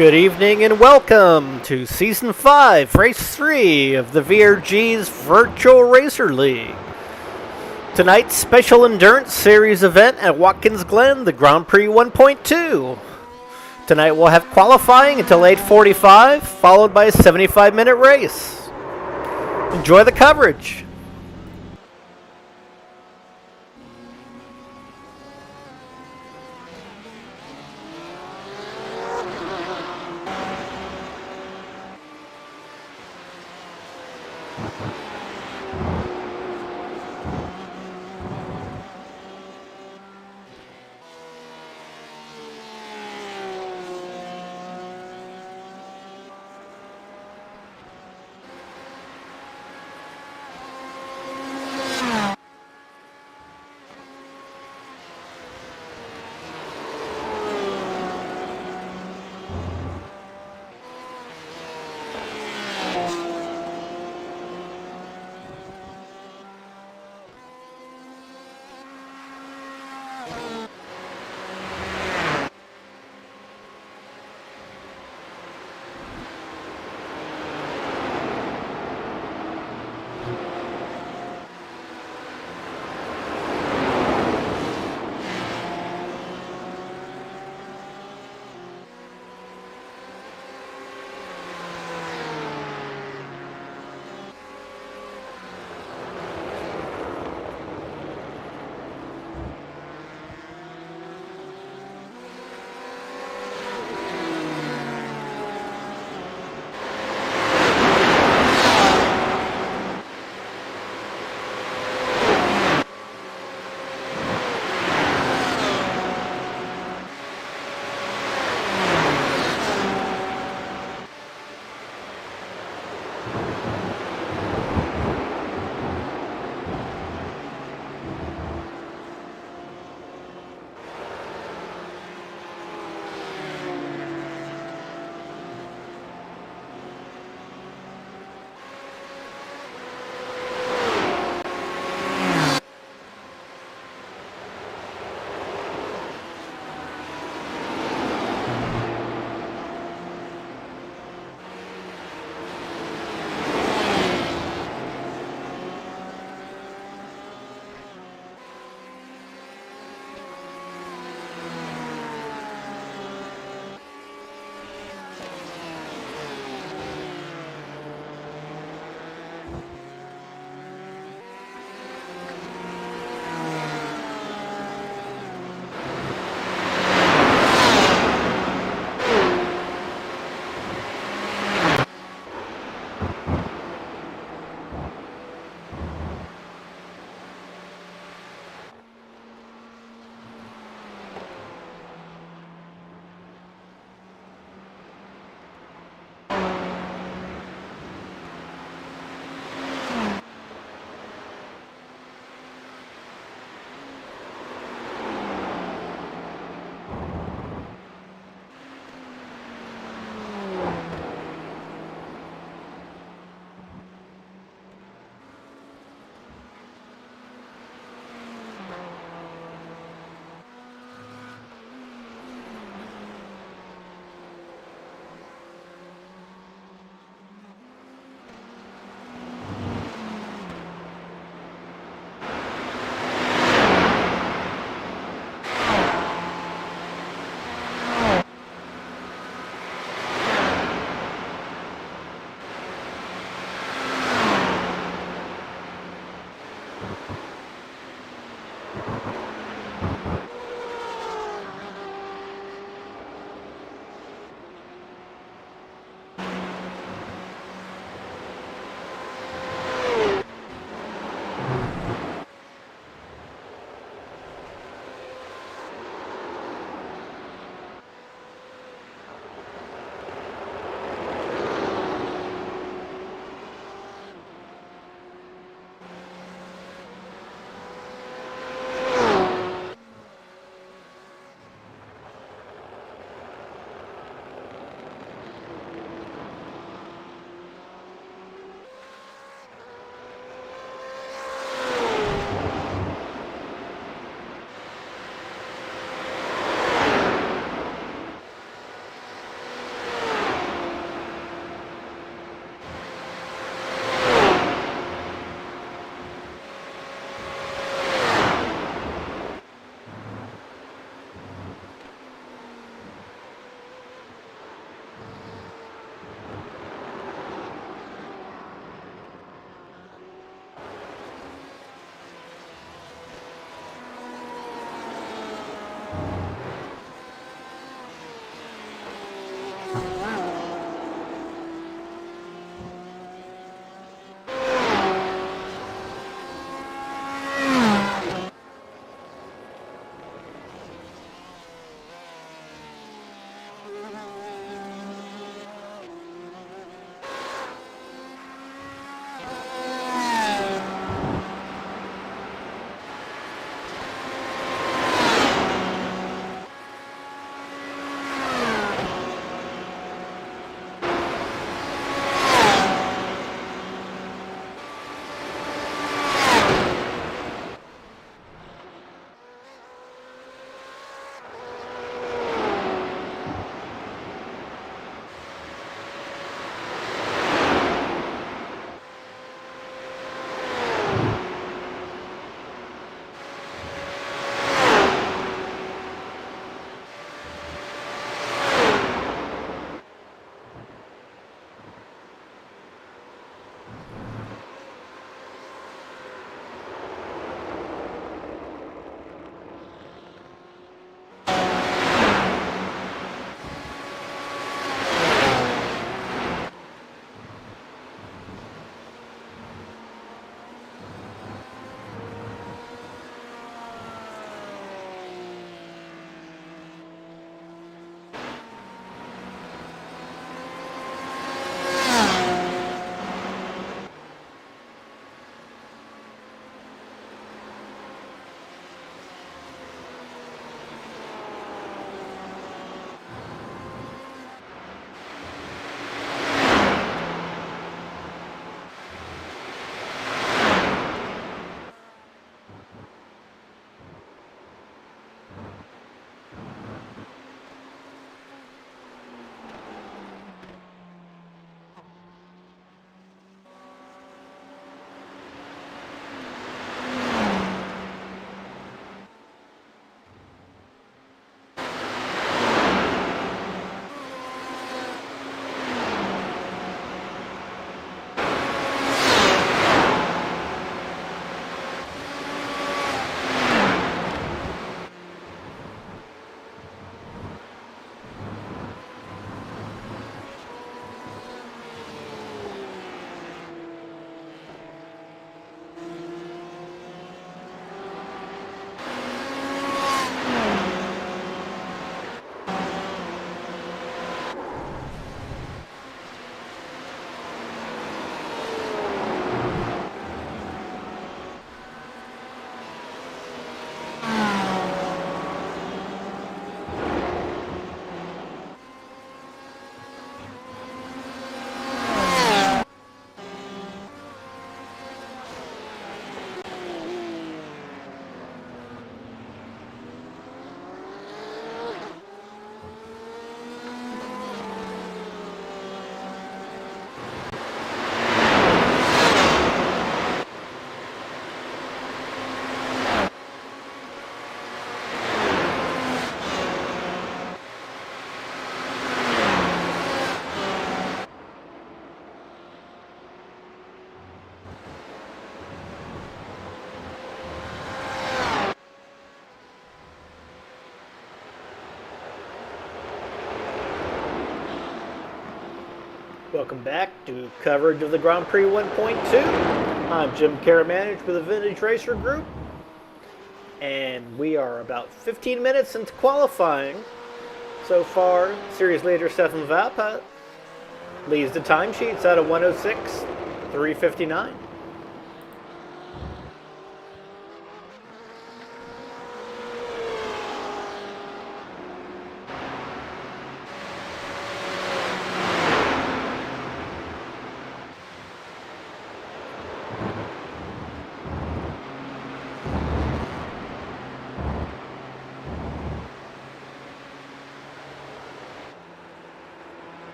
Good evening and welcome to Season 5, Race 3 of the VRG's Virtual Racer League. Tonight's Special Endurance Series event at Watkins Glen, the Grand Prix 1.2. Tonight we'll have qualifying until 8:45, followed by a 75-minute race. Enjoy the coverage. Welcome back to coverage of the Grand Prix 1.2. I'm Jim Karamanage with the Vintage Racer Group, and we are about 15 minutes into qualifying. So far, series leader Stefan Vapa leads the timesheets out of 106.359.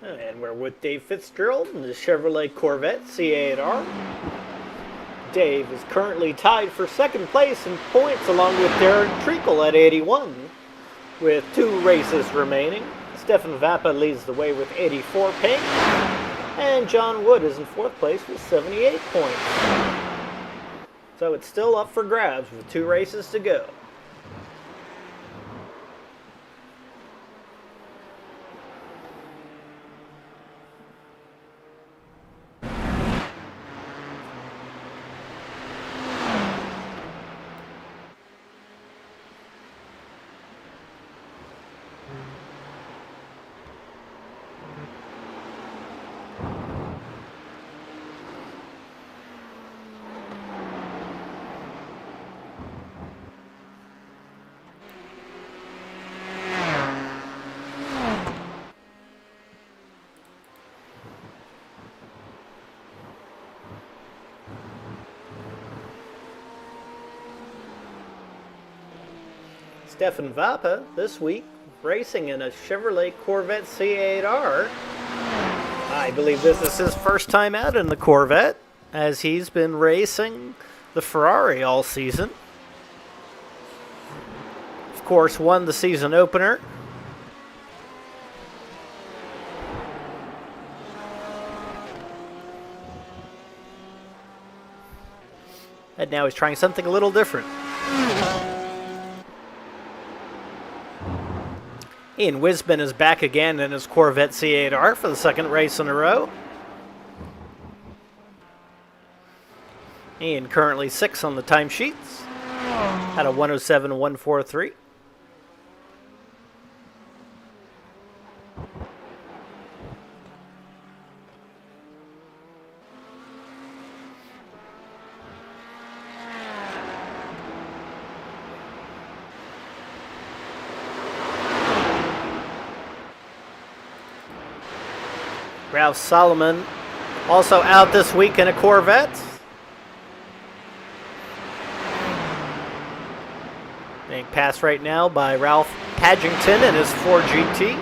And we're with Dave Fitzgerald in the Chevrolet Corvette C8R. Dave is currently tied for second place in points along with Darren Treacle at 81, with 2 races remaining. Stefan Vapa leads the way with 84 points, and John Wood is in 4th place with 78 points. So it's still up for grabs with 2 races to go. Stefan Vapa this week racing in a Chevrolet Corvette C8R. I believe this is his first time out in the Corvette, as he's been racing the Ferrari all season. Of course, won the season opener. And now he's trying something a little different. Ian Wisman is back again in his Corvette C8R for the 2nd race in a row. Ian currently 6th on the timesheets at a 107.143. Ralph Solomon also out this week in a Corvette. Being passed right now by Ralph Padgington and his Ford GT.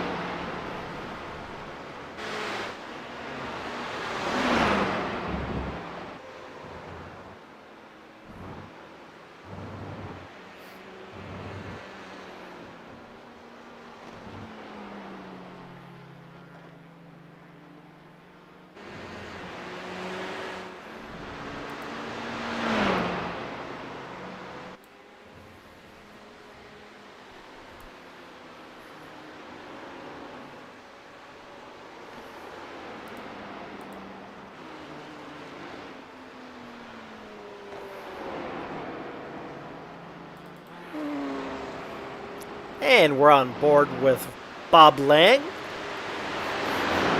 And we're on board with Bob Lang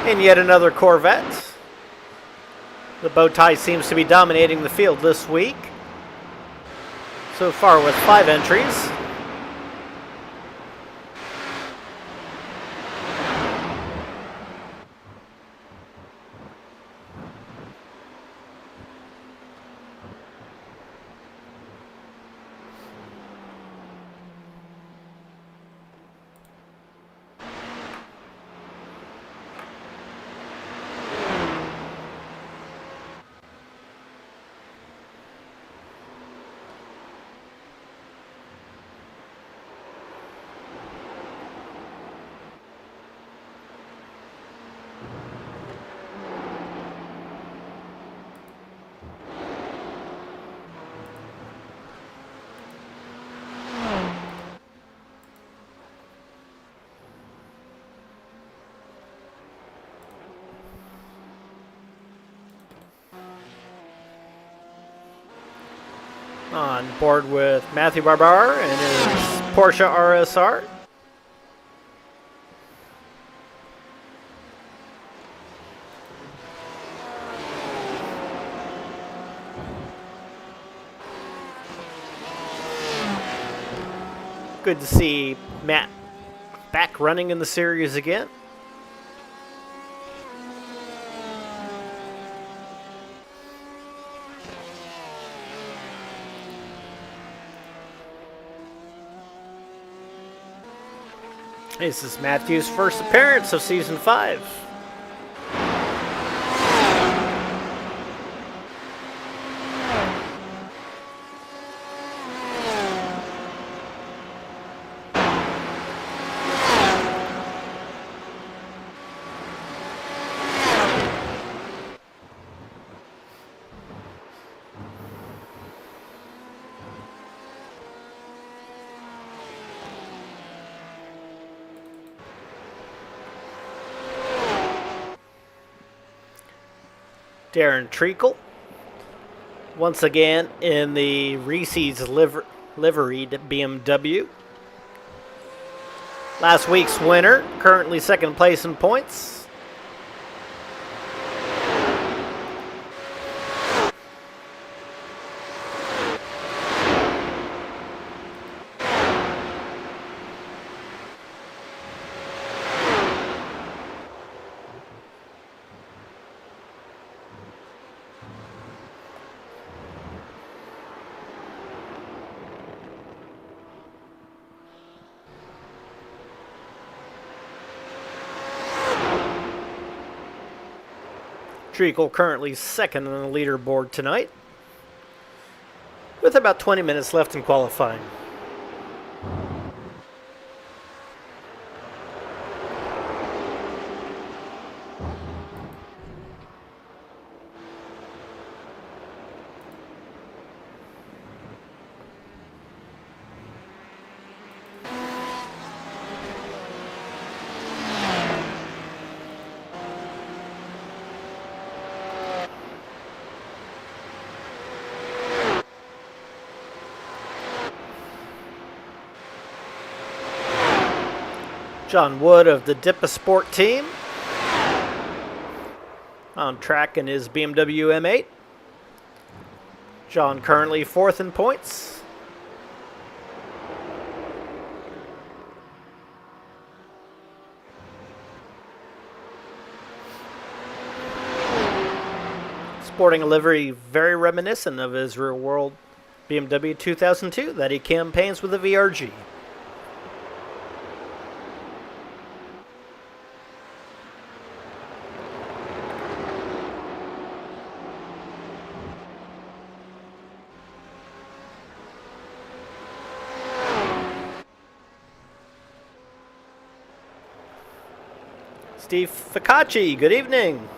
in yet another Corvette. The bow tie seems to be dominating the field this week. So far with 5 entries. On board with Matthew Barbar and his Porsche RSR. Good to see Matt back running in the series again. This is Matthew's first appearance of Season 5. Darren Treacle, once again in the Reese's liveried BMW. Last week's winner, currently second place in points. Treacle currently second on the leaderboard tonight, with about 20 minutes left in qualifying. John Wood of the Dippa Sport team on track in his BMW M8. John currently fourth in points. Sporting a livery very reminiscent of his real-world BMW 2002 that he campaigns with the VRG. Steve Ficacci, good evening.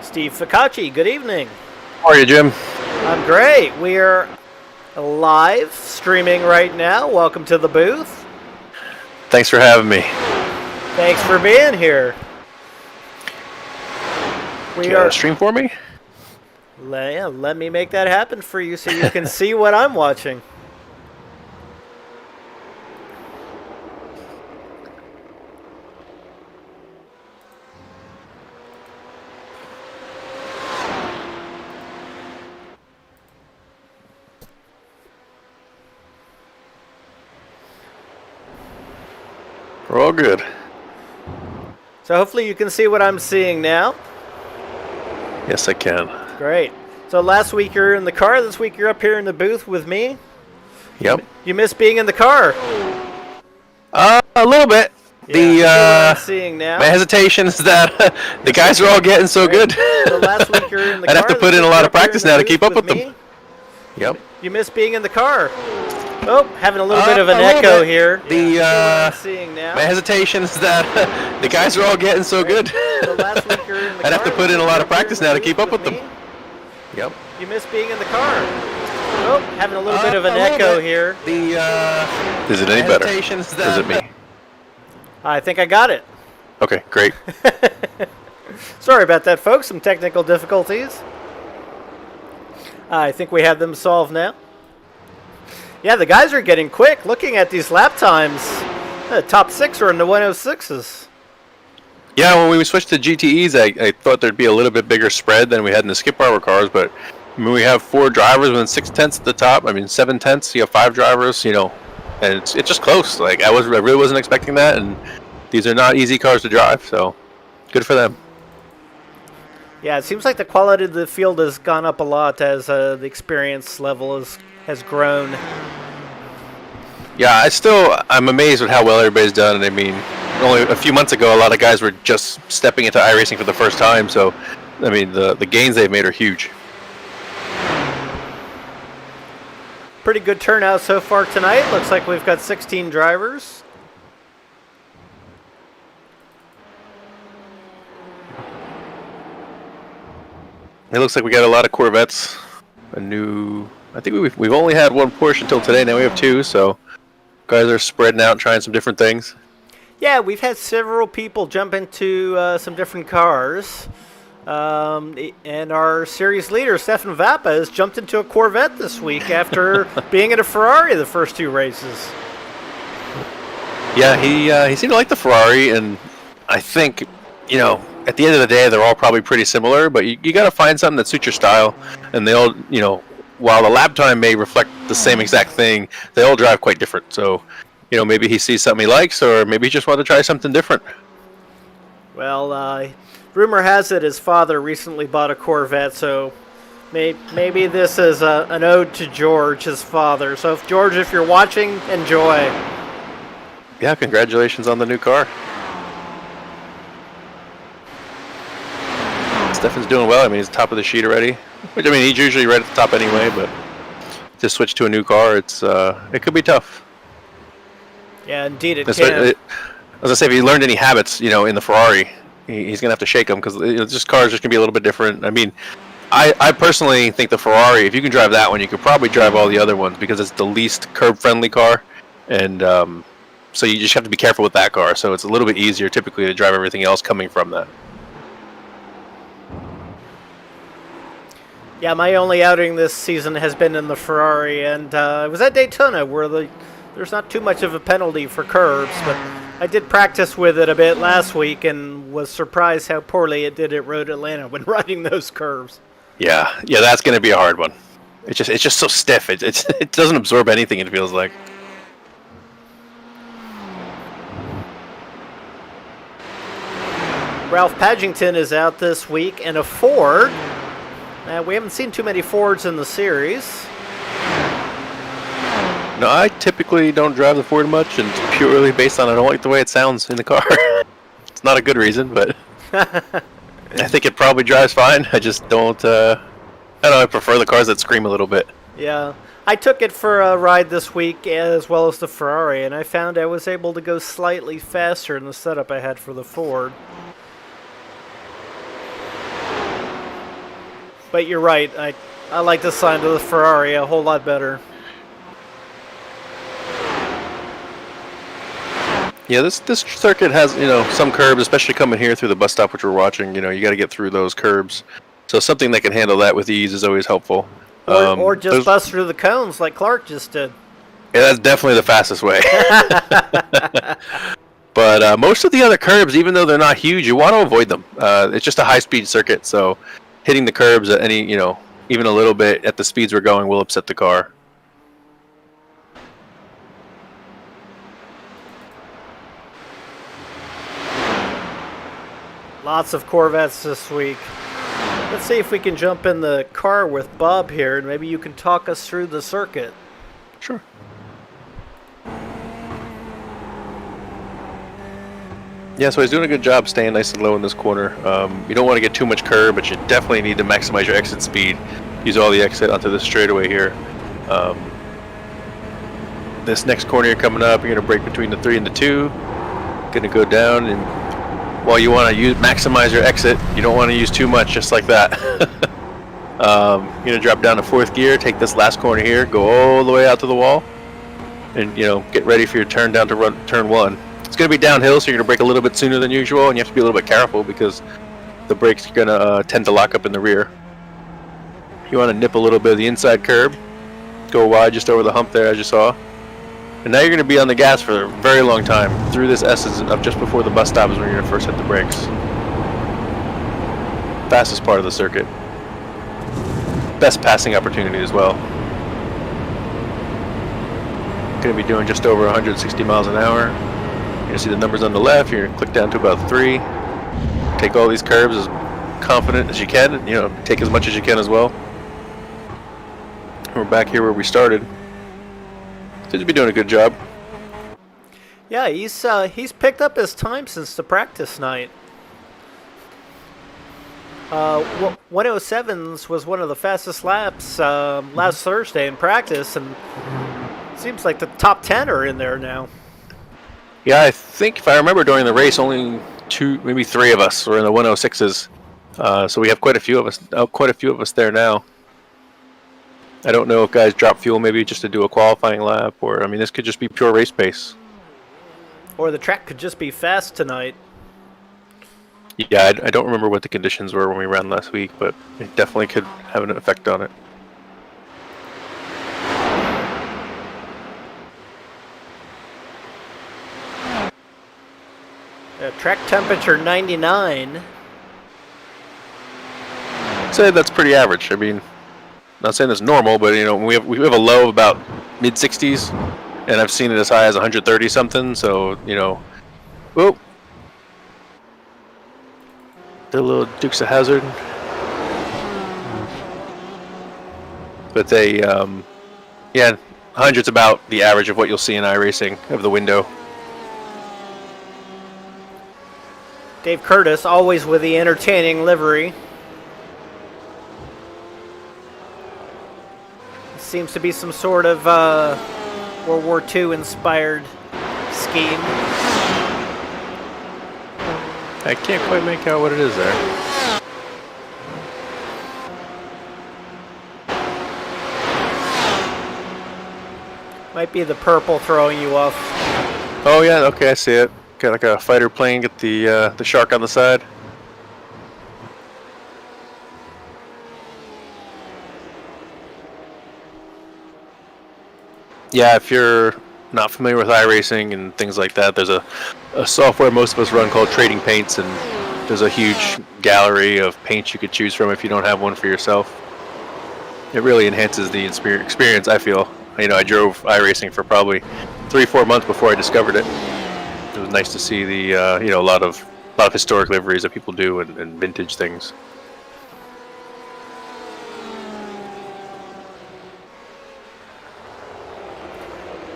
Steve Ficacci, good evening. How are you, Jim? I'm great. We are live streaming right now. Welcome to the booth. Thanks for having me. Thanks for being here. You got a stream for me? Let me make that happen for you so you can see what I'm watching. We're all good. So hopefully you can see what I'm seeing now. Yes, I can. Great. So last week you were in the car. This week you're up here in the booth with me. Yep. You miss being in the car. A little bit. Yeah, I'm seeing now. My hesitation is that the guys are all getting so good. So last week you're in the I'd car. have to put in a lot of practice now to keep up with them. Yep. You miss being in the car. Oh, having a little bit of an echo here. I'm seeing now. My hesitation is that the guys are all getting so good. So last week you're in the car. I'd have to put in a lot of practice now to keep up with them. Yep. You miss being in the car. Oh, having a little bit of an echo here. Is it any better? Is it me? I think I got it. Okay, great. Sorry about that, folks. Some technical difficulties. I think we have them solved now. Yeah, the guys are getting quick. Looking at these lap times, the top 6 are in the 106s. Yeah, when we switched to GTEs, I thought there'd be a little bit bigger spread than we had in the skip barber cars, but I mean, we have 4 drivers with 6/10 at the top. I mean, 7/10. You have 5 drivers, and it's just close. Like I really wasn't expecting that, and these are not easy cars to drive, so good for them. Yeah, it seems like the quality of the field has gone up a lot as the experience level has grown. Yeah, I'm amazed with how well everybody's done, and I mean, only a few months ago, a lot of guys were just stepping into iRacing for the first time, so I mean, the gains they've made are huge. Pretty good turnout so far tonight. Looks like we've got 16 drivers. It looks like we got a lot of Corvettes. I think we've only had 1 Porsche until today. Now we have 2, so guys are spreading out, trying some different things. Yeah, we've had several people jump into some different cars. And our series leader, Stefan Vappa, has jumped into a Corvette this week after being in a Ferrari the first 2 races. Yeah, he seemed to like the Ferrari, and I think, at the end of the day, they're all probably pretty similar, but you got to find something that suits your style, and they all, while the lap time may reflect the same exact thing, they all drive quite different. So, maybe he sees something he likes, or maybe he just wants to try something different. Well, rumor has it his father recently bought a Corvette, so maybe this is an ode to George, his father. So, George, if you're watching, enjoy. Yeah, congratulations on the new car. Stefan's doing well. I mean, he's top of the sheet already. Which, I mean, he's usually right at the top anyway, but to switch to a new car, it could be tough. Yeah, indeed it can. As I say, if he learned any habits, in the Ferrari, he's going to have to shake them because just cars just going to be a little bit different. I mean, I personally think the Ferrari, if you can drive that one, you could probably drive all the other ones because it's the least curb-friendly car. And so you just have to be careful with that car. So it's a little bit easier typically to drive everything else coming from that. Yeah, my only outing this season has been in the Ferrari, and it was at Daytona where there's not too much of a penalty for curbs, but I did practice with it a bit last week and was surprised how poorly it did at Road Atlanta when riding those curves. Yeah, that's going to be a hard one. It's just so stiff. It doesn't absorb anything, it feels like. Ralph Padgington is out this week in a Ford. We haven't seen too many Fords in the series. No, I typically don't drive the Ford much, and it's purely based on I don't like the way it sounds in the car. It's not a good reason, but I think it probably drives fine. I just don't. I don't know. I prefer the cars that scream a little bit. Yeah, I took it for a ride this week as well as the Ferrari, and I found I was able to go slightly faster in the setup I had for the Ford. But you're right. I like the sound of the Ferrari a whole lot better. Yeah, this circuit has, some curbs, especially coming here through the bus stop, which we're watching. You got to get through those curbs. So something that can handle that with ease is always helpful. Or just bust through the cones like Clark just did. Yeah, that's definitely the fastest way. But most of the other curbs, even though they're not huge, you want to avoid them. It's just a high-speed circuit, so hitting the curbs at any, even a little bit at the speeds we're going will upset the car. Lots of Corvettes this week. Let's see if we can jump in the car with Bob here, and maybe you can talk us through the circuit. Sure. Yeah, so he's doing a good job staying nice and low in this corner. You don't want to get too much curb, but you definitely need to maximize your exit speed. Use all the exit onto this straightaway here. This next corner you're coming up, you're going to brake between the 3 and the 2. Going to go down, and while you want to maximize your exit, you don't want to use too much, just like that. You're going to drop down to 4th gear, take this last corner here, go all the way out to the wall, and get ready for your turn down to turn 1. It's going to be downhill, so you're going to brake a little bit sooner than usual, and you have to be a little bit careful because the brakes are going to tend to lock up in the rear. You want to nip a little bit of the inside curb, go wide just over the hump there as you saw. And now you're going to be on the gas for a very long time. Through this essence of just before the bus stop is when you're going to first hit the brakes. Fastest part of the circuit. Best passing opportunity as well. Going to be doing just over 160 miles an hour. You're going to see the numbers on the left. You're going to click down to about 3. Take all these curves as confident as you can. Take as much as you can as well. We're back here where we started. Seems to be doing a good job. Yeah, he's picked up his time since the practice night. 107s was one of the fastest laps last Thursday in practice, and seems like the top 10 are in there now. Yeah, I think if I remember during the race, only 2, maybe 3 of us were in the 106s. So we have quite a few of us there now. I don't know if guys drop fuel maybe just to do a qualifying lap, or this could just be pure race pace. Or the track could just be fast tonight. Yeah, I don't remember what the conditions were when we ran last week, but it definitely could have an effect on it. Track temperature 99. I'd say that's pretty average. Not saying it's normal, but we have a low of about mid-60s, and I've seen it as high as 130 something. So whoop, the little Dukes of Hazzard. But they, 100's about the average of what you'll see in iRacing of the window. Dave Curtis, always with the entertaining livery. Seems to be some sort of World War II inspired scheme. I can't quite make out what it is there. Might be the purple throwing you off. Oh yeah, okay, I see it. Got like a fighter plane, get the shark on the side. Yeah, if you're not familiar with iRacing and things like that, there's a software most of us run called Trading Paints, and there's a huge gallery of paints you could choose from if you don't have one for yourself. It really enhances the experience, I feel. I drove iRacing for probably 3-4 months before I discovered it. It was nice to see the a lot of lot of historic liveries that people do and vintage things.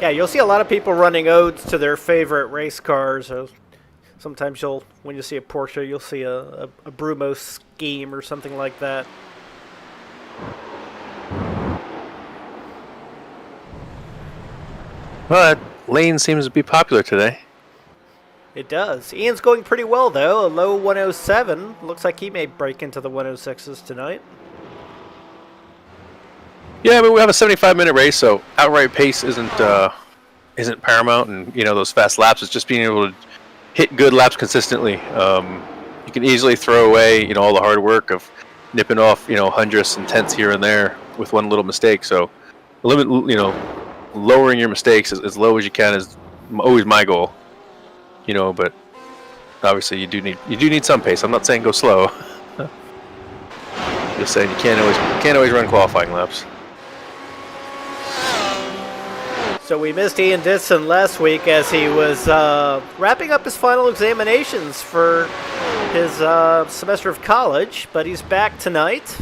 Yeah, you'll see a lot of people running odes to their favorite race cars. Sometimes when you see a Porsche, you'll see a Brumo scheme or something like that. Well, that lane seems to be popular today. It does. Ian's going pretty well, though. A low 107. Looks like he may break into the 106s tonight. Yeah, but we have a 75-minute race, so outright pace isn't paramount, and those fast laps. It's just being able to hit good laps consistently. You can easily throw away all the hard work of nipping off hundredths and tenths here and there with one little mistake. So lowering your mistakes as low as you can is always my goal. But obviously you do need some pace. I'm not saying go slow. Just saying you can't always run qualifying laps. So we missed Ian Ditson last week as he was wrapping up his final examinations for his semester of college, but he's back tonight.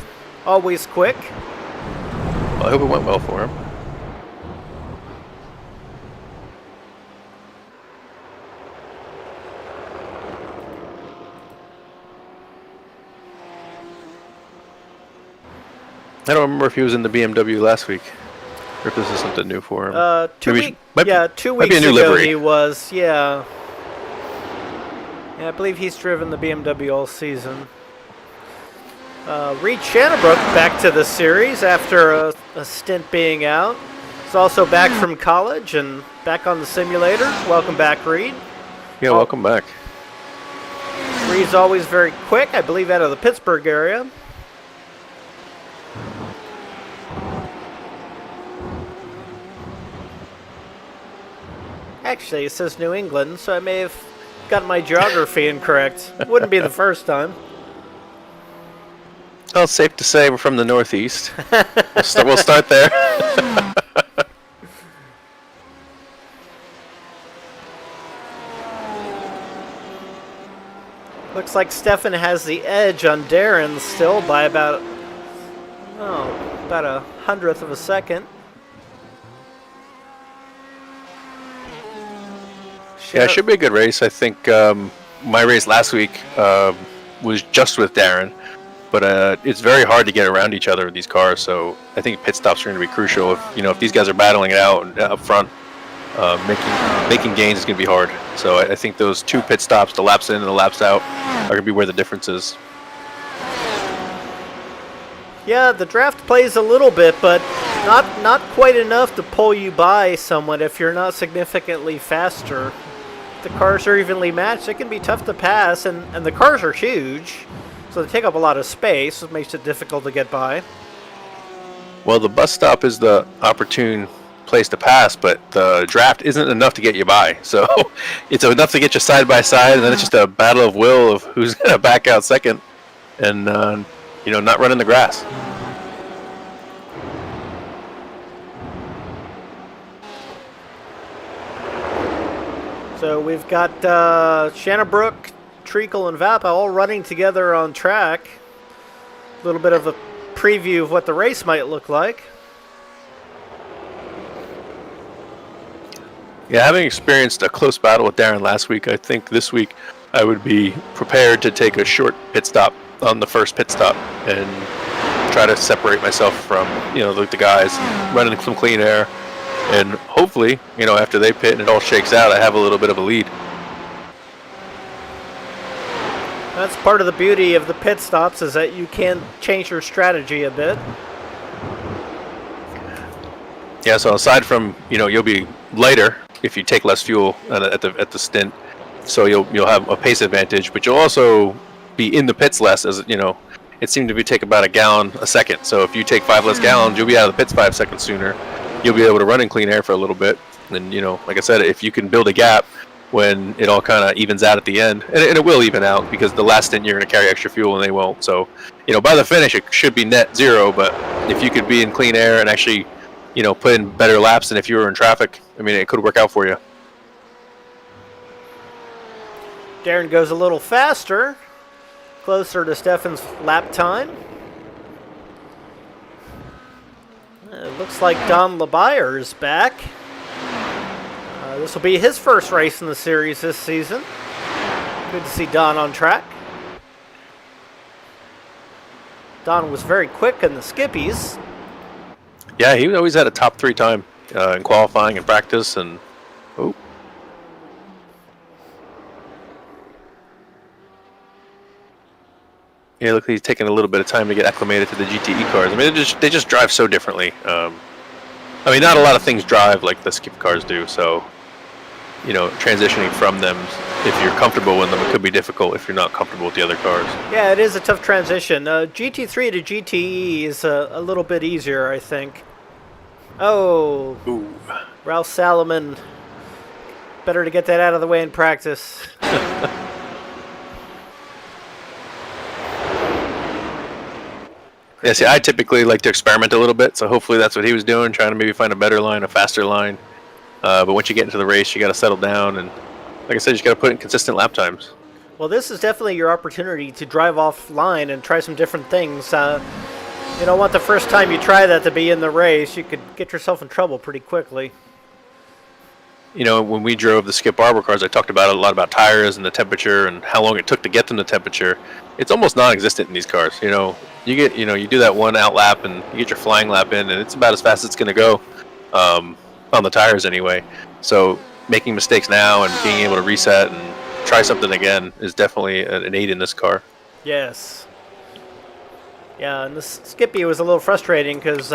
Always quick. Well, I hope it went well for him. I don't remember if he was in the BMW last week. Or if this is something new for him. 2 weeks ago livery. He was, yeah. Yeah, I believe he's driven the BMW all season. Reed Shannabrook back to the series after a stint being out. He's also back from college and back on the simulator. Welcome back, Reed. Yeah, welcome back. Reed's always very quick, I believe out of the Pittsburgh area. Actually, it says New England, so I may have gotten my geography incorrect. Wouldn't be the first time. Well, it's safe to say we're from the Northeast. We'll start there. Looks like Stefan has the edge on Darren still by about a hundredth of a second. Yeah, it should be a good race. I think my race last week was just with Darren, but it's very hard to get around each other with these cars. So I think pit stops are going to be crucial. If these guys are battling it out up front, making gains is going to be hard. So I think those two pit stops, the laps in and the laps out, are going to be where the difference is. Yeah, the draft plays a little bit, but not quite enough to pull you by someone if you're not significantly faster. The cars are evenly matched. It can be tough to pass, and the cars are huge, so they take up a lot of space, which makes it difficult to get by. Well, the bus stop is the opportune place to pass, but the draft isn't enough to get you by. So it's enough to get you side by side, and then it's just a battle of will of who's going to back out second and not run in the grass. So we've got Shannabrook, Treacle, and Vapa all running together on track. A little bit of a preview of what the race might look like. Yeah, having experienced a close battle with Darren last week, I think this week I would be prepared to take a short pit stop on the first pit stop and try to separate myself from the guys, running some clean air. And hopefully, after they pit and it all shakes out, I have a little bit of a lead. That's part of the beauty of the pit stops, is that you can change your strategy a bit. Yeah, so aside from, you'll be lighter if you take less fuel at the stint, so you'll have a pace advantage, but you'll also be in the pits less, as it seemed to take about a gallon a second. So if you take 5 less gallons, you'll be out of the pits 5 seconds sooner. You'll be able to run in clean air for a little bit. And, like I said, if you can build a gap when it all kind of evens out at the end, and it will even out because the last stint you're going to carry extra fuel and they won't. So, by the finish, it should be net zero. But if you could be in clean air and actually, put in better laps than if you were in traffic, it could work out for you. Darren goes a little faster, closer to Stefan's lap time. It looks like Don LeBayer is back. This will be his first race in the series this season. Good to see Don on track. Don was very quick in the skippies. Yeah, he always had a top 3 time in qualifying and practice. And yeah, look, he's taking a little bit of time to get acclimated to the GTE cars. I mean, they just drive so differently. I mean, not a lot of things drive like the skip cars do. So, transitioning from them, if you're comfortable with them, it could be difficult if you're not comfortable with the other cars. Yeah, it is a tough transition. GT3 to GTE is a little bit easier, I think. Oh, Ooh. Ralph Salomon. Better to get that out of the way in practice. Yeah, see, I typically like to experiment a little bit, so hopefully that's what he was doing, trying to maybe find a better line, a faster line. But once you get into the race, you got to settle down, and like I said, you just got to put in consistent lap times. Well, this is definitely your opportunity to drive offline and try some different things. You don't want the first time you try that to be in the race. You could get yourself in trouble pretty quickly. When we drove the Skip Barber cars, I talked about a lot about tires and the temperature and how long it took to get them to temperature. It's almost non-existent in these cars. You do that one out lap and you get your flying lap in, and it's about as fast as it's going to go on the tires anyway. So making mistakes now and being able to reset and try something again is definitely an aid in this car. Yes. Yeah, and this Skippy was a little frustrating because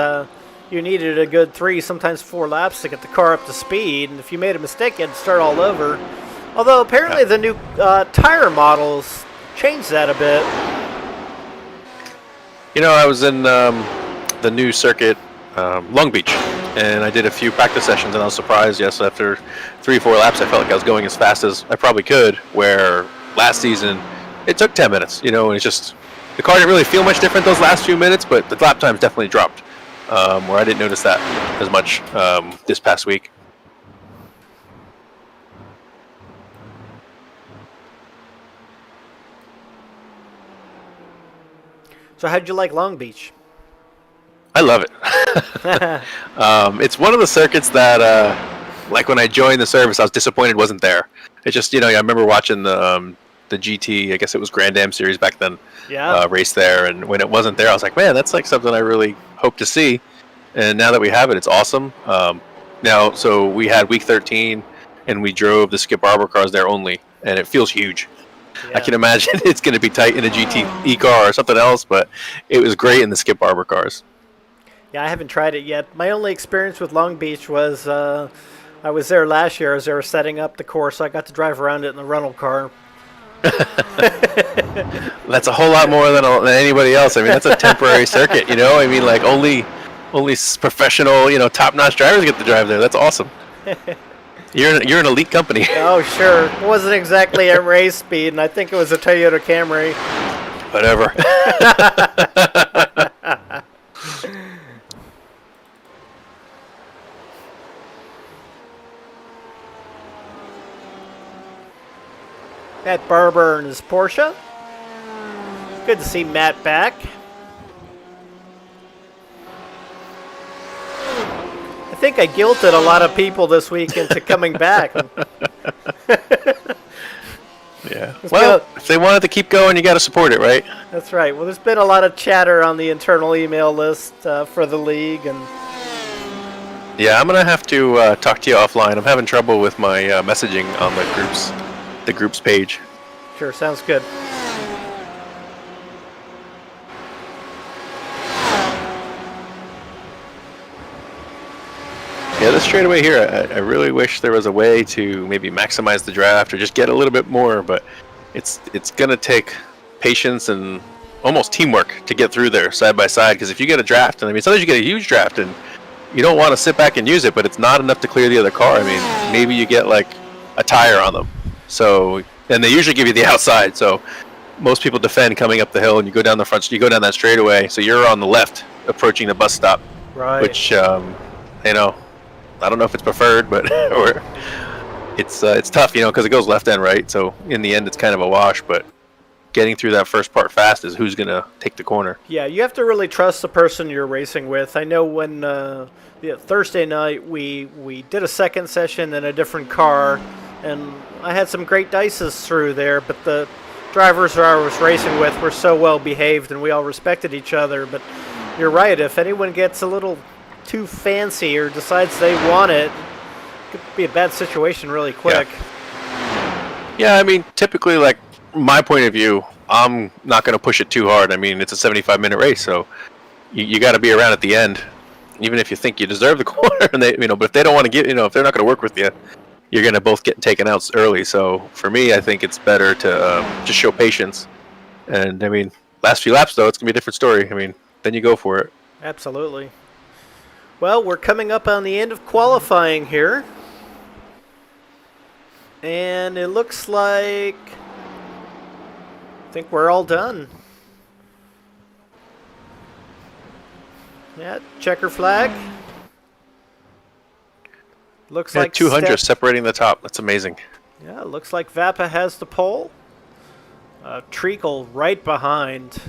you needed a good 3, sometimes 4 laps to get the car up to speed, and if you made a mistake, you had to start all over. Although apparently the new tire models changed that a bit. I was in the new circuit, Long Beach, and I did a few practice sessions, and I was surprised, yes, after 3 or 4 laps, I felt like I was going as fast as I probably could, where last season, it took 10 minutes, and it's just, the car didn't really feel much different those last few minutes, but the lap times definitely dropped, where I didn't notice that as much this past week. So how'd you like Long Beach? I love it. It's one of the circuits that, like when I joined the service, I was disappointed wasn't there. It's just, I remember watching the GT, I guess it was Grand Am Series back then, race there, and when it wasn't there, I was like, man, that's like something I really hope to see. And now that we have it, it's awesome. So we had week 13, and we drove the Skip Barber cars there only, and it feels huge. Yeah. I can imagine it's going to be tight in a GTE car or something else, but it was great in the Skip Barber cars. Yeah, I haven't tried it yet. My only experience with Long Beach was I was there last year as they were setting up the course, so I got to drive around it in the rental car. That's a whole lot more than anybody else. I mean, that's a temporary circuit, I mean, like only professional, top-notch drivers get to drive there. That's awesome. You're an elite company. Oh, sure. It wasn't exactly at race speed, and I think it was a Toyota Camry. Whatever. Matt Barber and his Porsche. Good to see Matt back. I think I guilted a lot of people this week into coming back. Yeah. Well, if they wanted to keep going, you got to support it, right? That's right. Well, there's been a lot of chatter on the internal email list for the league, and yeah, I'm gonna have to talk to you offline. I'm having trouble with my messaging on the groups page. Sure, sounds good. Yeah, this straightaway here, I really wish there was a way to maybe maximize the draft or just get a little bit more, but it's going to take patience and almost teamwork to get through there side by side, because if you get a draft, and I mean, sometimes you get a huge draft and you don't want to sit back and use it, but it's not enough to clear the other car. I mean, maybe you get like a tire on them. So, and they usually give you the outside, so most people defend coming up the hill and you go down the front, you go down that straightaway, so you're on the left approaching the bus stop, right? Which, I don't know if it's preferred, but or it's tough, because it goes left and right. So in the end, it's kind of a wash. But getting through that first part fast is who's gonna take the corner. Yeah, you have to really trust the person you're racing with. I know when Thursday night we did a second session in a different car, and I had some great dices through there, but the drivers who I was racing with were so well behaved and we all respected each other. But you're right, if anyone gets a little too fancy or decides they want it, it could be a bad situation really quick. Yeah, I mean, typically, like, my point of view, I'm not going to push it too hard. I mean, it's a 75-minute race, so you got to be around at the end, even if you think you deserve the corner. And but if they don't want to get, if they're not going to work with you, you're going to both get taken out early. So for me, I think it's better to just show patience. And I mean, last few laps though, it's going to be a different story. I mean, then you go for it. Absolutely. Well, we're coming up on the end of qualifying here. And it looks like I think we're all done. Yeah, checker flag. Looks like 200 separating the top. That's amazing. Yeah, looks like Vappa has the pole. Treacle right behind.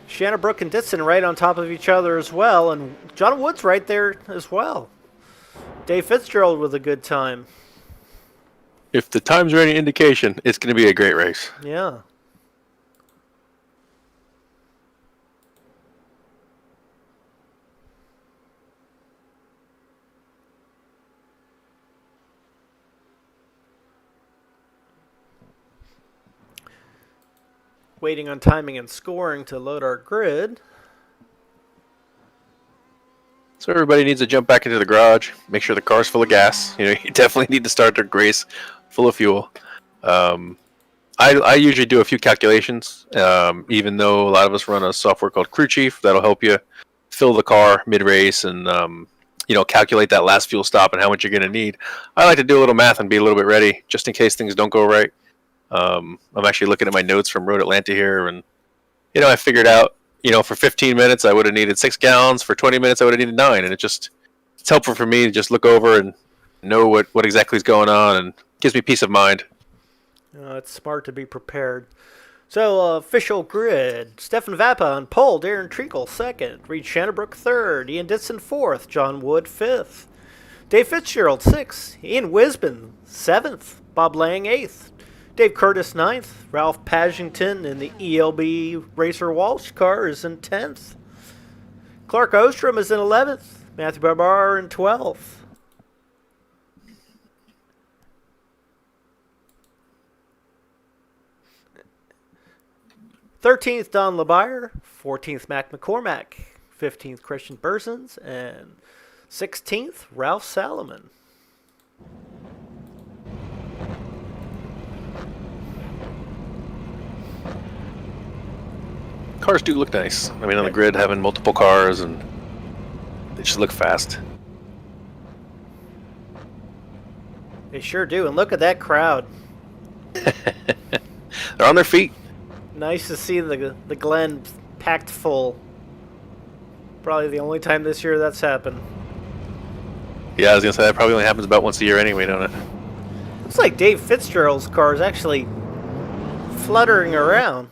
Shannabrook and Ditson right on top of each other as well, and John Wood's right there as well. Dave Fitzgerald with a good time. If the times are any indication, it's going to be a great race. Yeah. Waiting on timing and scoring to load our grid. So everybody needs to jump back into the garage, make sure the car's full of gas. You definitely need to start the race full of fuel. I usually do a few calculations, even though a lot of us run a software called Crew Chief that'll help you fill the car mid-race and calculate that last fuel stop and how much you're going to need. I like to do a little math and be a little bit ready just in case things don't go right. I'm actually looking at my notes from Road Atlanta here, and I figured out, for 15 minutes I would have needed 6 gallons. For 20 minutes I would have needed 9, and it's helpful for me to just look over and know what exactly is going on, and gives me peace of mind. It's smart to be prepared. So, official grid. Stefan Vappa on pole, Darren Treacle second, Reed Shannabrook third, Ian Ditson fourth, John Wood fifth, Dave Fitzgerald sixth, Ian Wisbon seventh, Bob Lang eighth, Dave Curtis ninth, Ralph Pagington in the ELB Racer Walsh car is in 10th, Clark Ostrom is in 11th, Matthew Barbar in 12th. 13th, Don LeBire. 14th, Mac McCormack. 15th, Christian Bersons. And 16th, Ralph Salomon. Cars do look nice. I mean, on the grid, having multiple cars, and they just look fast. They sure do. And look at that crowd. They're on their feet. Nice to see the Glen packed full. Probably the only time this year that's happened. Yeah, I was going to say, that probably only happens about once a year anyway, don't it? Looks like Dave Fitzgerald's car is actually fluttering around.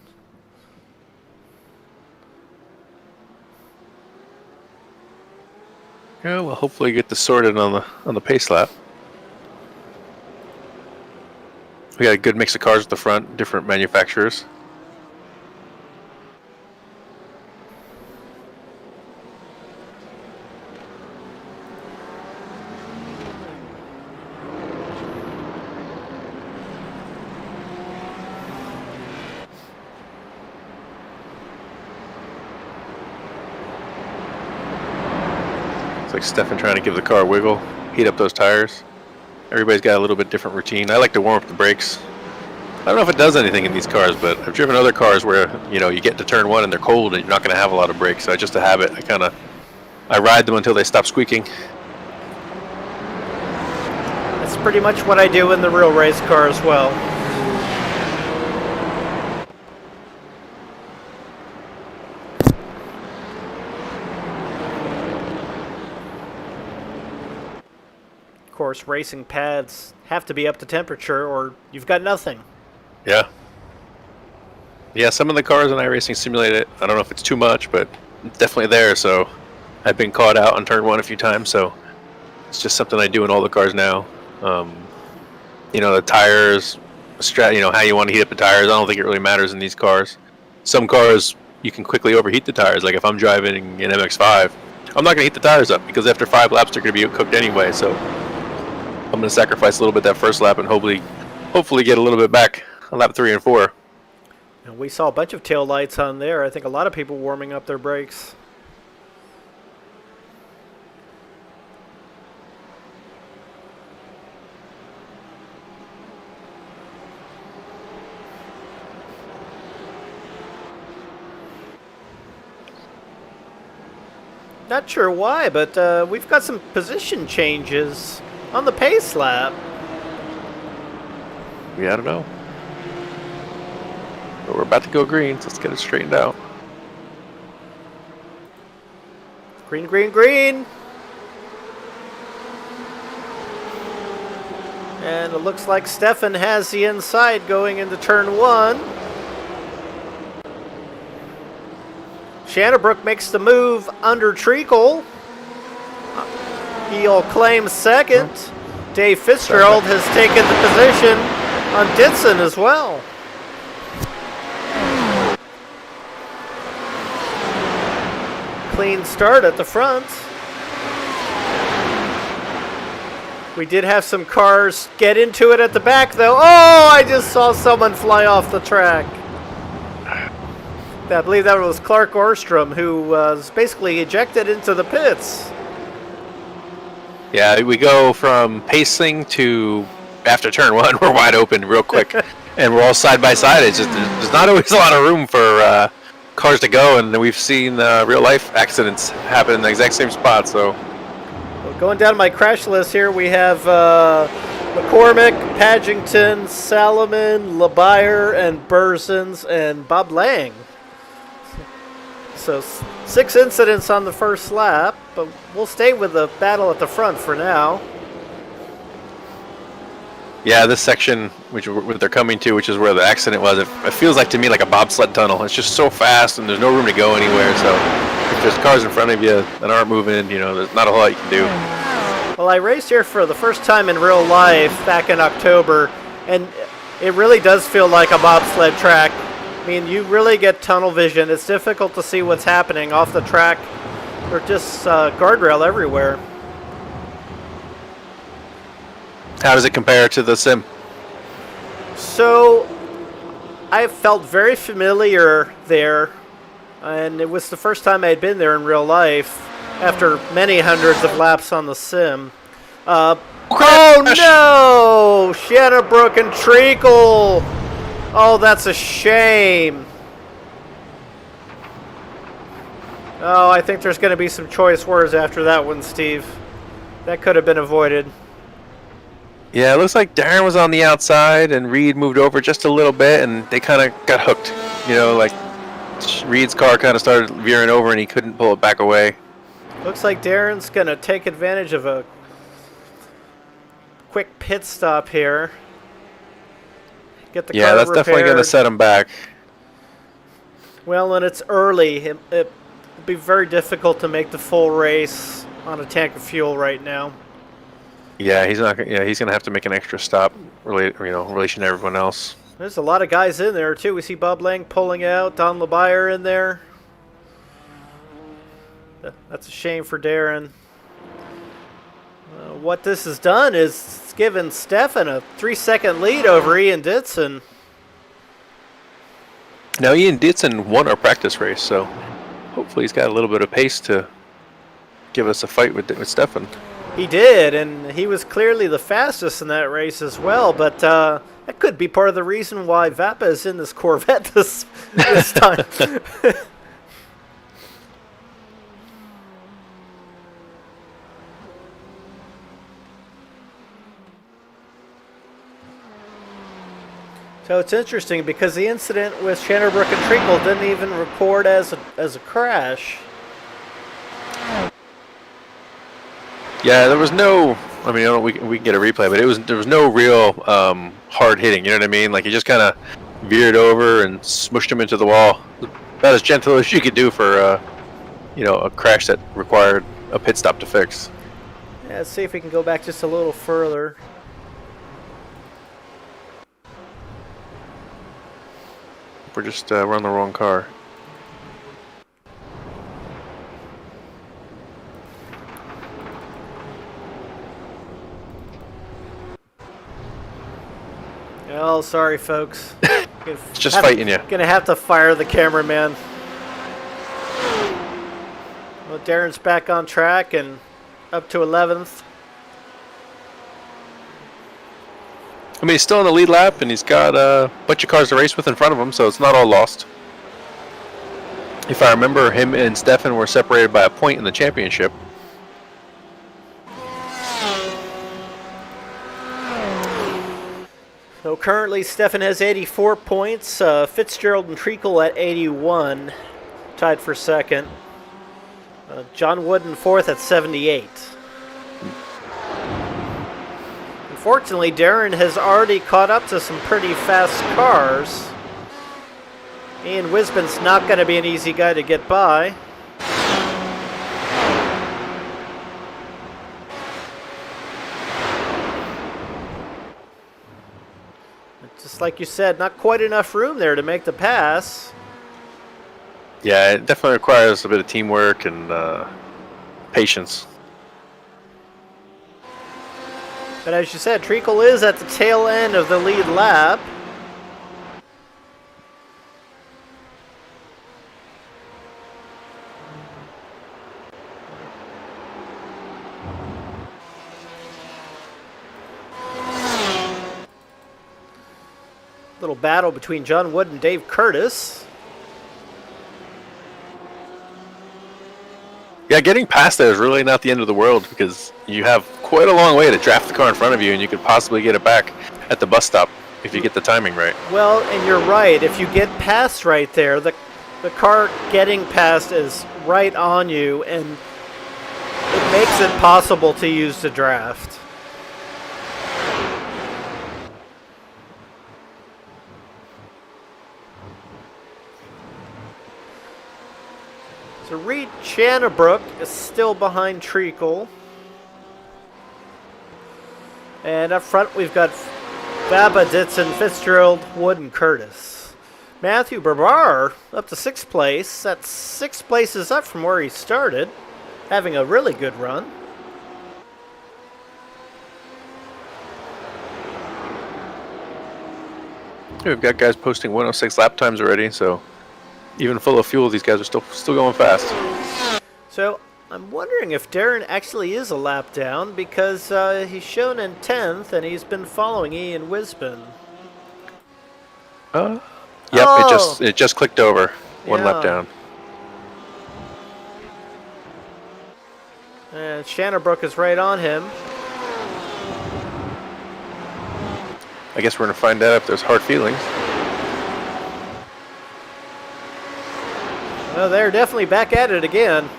Yeah, well, hopefully get this sorted on the pace lap. We got a good mix of cars at the front, different manufacturers. It's like Stefan trying to give the car a wiggle, heat up those tires. Everybody's got a little bit different routine. I like to warm up the brakes. I don't know if it does anything in these cars, but I've driven other cars where, you get to turn one and they're cold and you're not going to have a lot of brakes. So it's just a habit. I ride them until they stop squeaking. That's pretty much what I do in the real race car as well. Of course, racing pads have to be up to temperature or you've got nothing. Yeah. Yeah, some of the cars in iRacing simulate it. I don't know if it's too much, but it's definitely there. So I've been caught out on turn 1 a few times. So it's just something I do in all the cars now. The tires, how you want to heat up the tires. I don't think it really matters in these cars. Some cars you can quickly overheat the tires. Like if I'm driving an MX-5, I'm not going to heat the tires up because after 5 laps they're going to be cooked anyway. So I'm going to sacrifice a little bit that first lap and hopefully get a little bit back on lap 3 and 4. And we saw a bunch of tail lights on there. I think a lot of people warming up their brakes. Not sure why, but we've got some position changes on the pace lap. Yeah, I don't know. But we're about to go green, so let's get it straightened out. Green, green, green. And it looks like Stefan has the inside going into turn 1. Shannabrook makes the move under Treacle. He'll claim second. Dave Fitzgerald has taken the position on Ditson as well. Clean start at the front. We did have some cars get into it at the back, though. Oh, I just saw someone fly off the track. I believe that was Clark Orstrom, who was basically ejected into the pits. Yeah, we go from pacing to after turn 1, we're wide open real quick. And we're all side by side. It's just there's not always a lot of room for cars to go, and we've seen real life accidents happen in the exact same spot. So, well, going down my crash list here, we have McCormick, Padgington, Salomon, LeBayer, and Burzens, and Bob Lang. So 6 incidents on the first lap, but we'll stay with the battle at the front for now. Yeah, this section, which they're coming to, which is where the accident was, it feels like to me like a bobsled tunnel. It's just so fast, and there's no room to go anywhere. So if there's cars in front of you that aren't moving, there's not a whole lot you can do. Well, I raced here for the first time in real life back in October, and it really does feel like a bobsled track. I mean, you really get tunnel vision. It's difficult to see what's happening off the track. There's just guardrail everywhere. How does it compare to the sim? So, I felt very familiar there, and it was the first time I had been there in real life after many hundreds of laps on the sim. Oh no! Shannabrook and Treacle! Oh, that's a shame. Oh, I think there's going to be some choice words after that one, Steve. That could have been avoided. Yeah, it looks like Darren was on the outside and Reed moved over just a little bit, and they kind of got hooked. Like Reed's car kind of started veering over and he couldn't pull it back away. Looks like Darren's going to take advantage of a quick pit stop here. Get the car that's repaired. definitely going to set him back. Well, and it's early. It'd be very difficult to make the full race on a tank of fuel right now. Yeah, he's not. Yeah, he's going to have to make an extra stop, in relation to everyone else. There's a lot of guys in there too. We see Bob Lang pulling out, Don LeBayer in there. That's a shame for Darren. What this has done is it's given Stefan a 3-second lead over Ian Ditson. Now, Ian Ditson won our practice race, so hopefully he's got a little bit of pace to give us a fight with Stefan. He did, and he was clearly the fastest in that race as well, but that could be part of the reason why Vapa is in this Corvette this time. So it's interesting because the incident with Shannabrook and Treacle didn't even record as a crash. Yeah, there was no. I mean, I don't, we can get a replay, but there was no real hard hitting. You know what I mean? Like he just kind of veered over and smushed him into the wall. About as gentle as you could do for a crash that required a pit stop to fix. Yeah, let's see if we can go back just a little further. We're on the wrong car. Oh, sorry, folks. It's just fighting you. Gonna have to fire the cameraman. Well, Darren's back on track and up to 11th. I mean, he's still in the lead lap, and he's got a bunch of cars to race with in front of him, so it's not all lost. If I remember, him and Stefan were separated by a point in the championship. So currently, Stefan has 84 points. Fitzgerald and Treacle at 81, tied for second. John Wood in fourth at 78. Unfortunately, Darren has already caught up to some pretty fast cars. Ian Wisman's not going to be an easy guy to get by. Just like you said, not quite enough room there to make the pass. Yeah, it definitely requires a bit of teamwork and patience. But as you said, Treacle is at the tail end of the lead lap. Little battle between John Wood and Dave Curtis. Yeah, getting past that is really not the end of the world because you have quite a long way to draft the car in front of you, and you could possibly get it back at the bus stop if you get the timing right. Well, and you're right. If you get past right there, the car getting past is right on you, and it makes it possible to use the draft. So Reed Chanabrook is still behind Treacle. And up front we've got Baba, Ditson, Fitzgerald, Wood, and Curtis. Matthew Barbar up to 6th place. That's 6 places up from where he started. Having a really good run. We've got guys posting 106 lap times already, so even full of fuel, these guys are still going fast. So I'm wondering if Darren actually is a lap down because he's shown in 10th and he's been following Ian Wisman. Yep, Oh. it just clicked over. One lap Yeah. down. And Chanabrook is right on him. I guess we're gonna find out if there's hard feelings. Oh, they're definitely back at it again.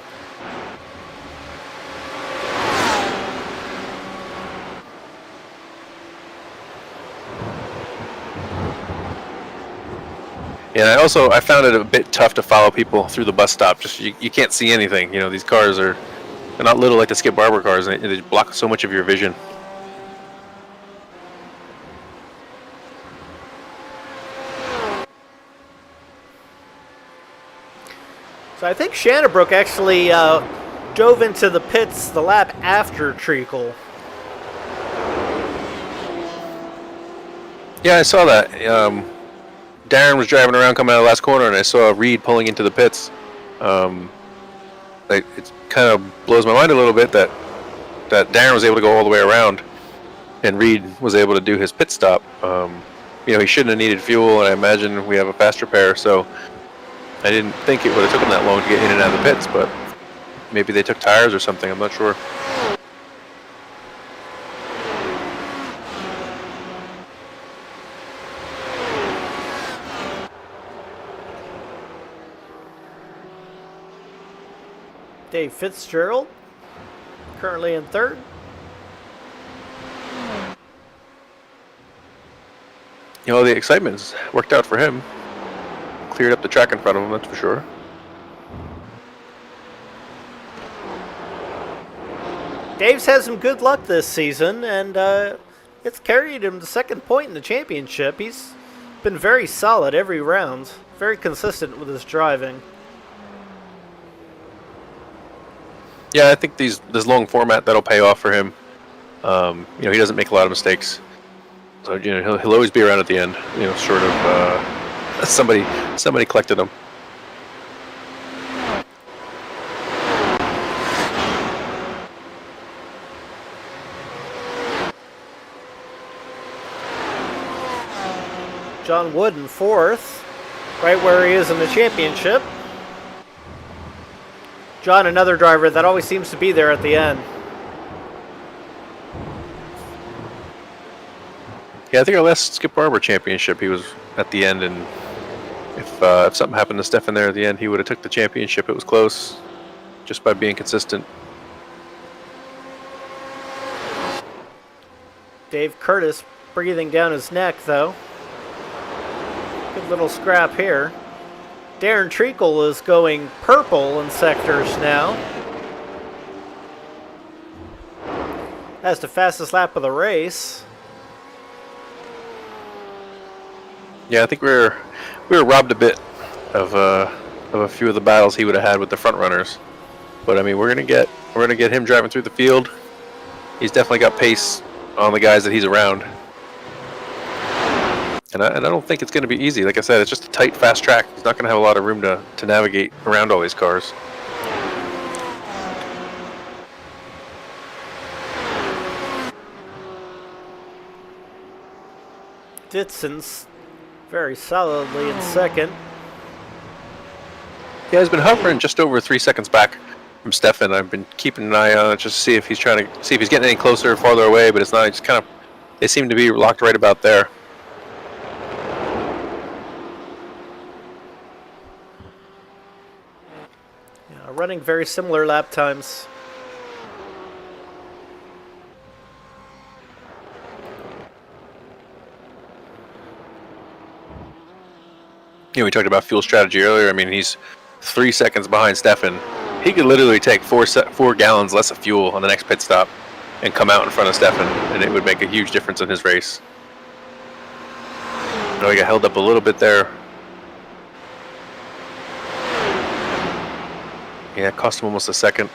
And I found it a bit tough to follow people through the bus stop. Just you can't see anything. You know, these cars they're not little like the Skip Barber cars, and they block so much of your vision. So I think Chanabrook actually dove into the pits the lap after Treacle. Yeah, I saw that. Darren was driving around coming out of the last corner, and I saw Reed pulling into the pits. It kind of blows my mind a little bit that Darren was able to go all the way around, and Reed was able to do his pit stop. He shouldn't have needed fuel, and I imagine we have a fast repair, so I didn't think it would have taken that long to get in and out of the pits, but maybe they took tires or something. I'm not sure. Dave Fitzgerald currently in third. You know, the excitement's worked out for him. Cleared up the track in front of him, that's for sure. Dave's had some good luck this season, and it's carried him to second point in the championship. He's been very solid every round, very consistent with his driving. Yeah, I think this long format, that'll pay off for him. He doesn't make a lot of mistakes. So, he'll always be around at the end, short of somebody collected him. John Wood in fourth, right where he is in the championship. John, another driver that always seems to be there at the end. Yeah, I think our last Skip Barber championship, he was at the end, and if something happened to Stefan there at the end, he would have took the championship. It was close, just by being consistent. Dave Curtis breathing down his neck, though. Good little scrap here. Darren Treacle is going purple in sectors now. That's the fastest lap of the race. Yeah, I think we were robbed a bit of a few of the battles he would have had with the front runners. But I mean, we're gonna get him driving through the field. He's definitely got pace on the guys that he's around. And I don't think it's going to be easy. Like I said, it's just a tight, fast track. He's not going to have a lot of room to navigate around all these cars. Ditson's very solidly in second. Yeah, he's been hovering just over 3 seconds back from Stefan. I've been keeping an eye on it just to see if he's getting any closer or farther away, but it's not. It's kind of, they seem to be locked right about there. Running very similar lap times. We talked about fuel strategy earlier. I mean, he's 3 seconds behind Stefan. He could literally take 4 gallons less of fuel on the next pit stop and come out in front of Stefan, and it would make a huge difference in his race. He got held up a little bit there. Yeah, it cost him almost a second.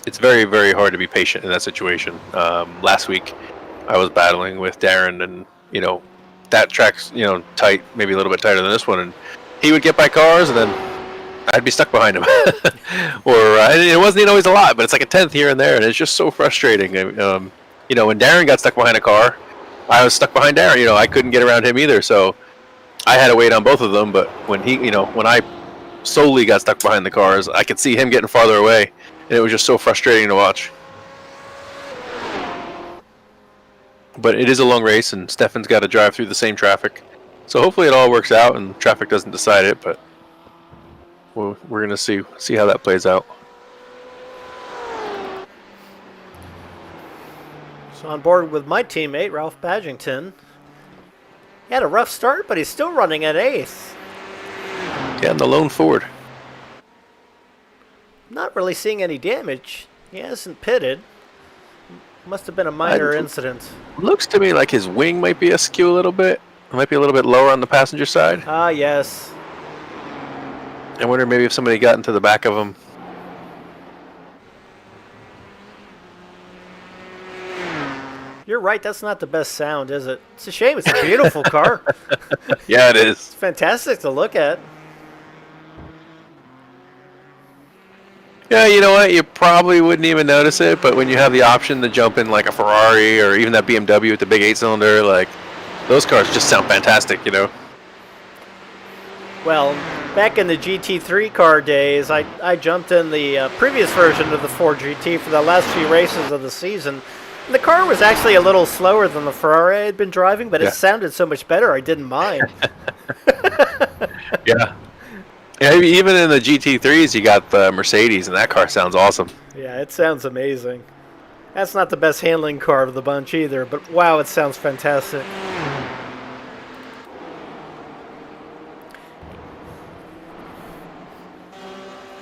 It's very, very hard to be patient in that situation. Last week, I was battling with Darren, and that track's tight, maybe a little bit tighter than this one, and he would get by cars, and then I'd be stuck behind him. Or it wasn't always a lot, but it's like a tenth here and there, and it's just so frustrating. When Darren got stuck behind a car, I was stuck behind Darren. I couldn't get around him either, so I had to wait on both of them. But when when I solely got stuck behind the cars, I could see him getting farther away, and it was just so frustrating to watch. But it is a long race, and Stefan's got to drive through the same traffic, so hopefully it all works out and traffic doesn't decide it. But we're gonna see how that plays out. So on board with my teammate, Ralph Badgington. He had a rough start, but he's still running at 8th. Yeah, and the lone Ford. Not really seeing any damage. He hasn't pitted. Must have been a minor incident. Looks to me like his wing might be askew a little bit. It might be a little bit lower on the passenger side. Ah, yes. I wonder maybe if somebody got into the back of him. You're right, that's not the best sound, is it? It's a shame. It's a beautiful car. Yeah, it is. It's fantastic to look at. Yeah, you know what? You probably wouldn't even notice it, but when you have the option to jump in like a Ferrari or even that BMW with the big 8-cylinder, like, those cars just sound fantastic, Well, back in the GT3 car days, I jumped in the previous version of the Ford GT for the last few races of the season. And the car was actually a little slower than the Ferrari I had been driving, but it sounded so much better I didn't mind. Yeah. Yeah, even in the GT3s, you got the Mercedes, and that car sounds awesome. Yeah, it sounds amazing. That's not the best handling car of the bunch either, but wow, it sounds fantastic.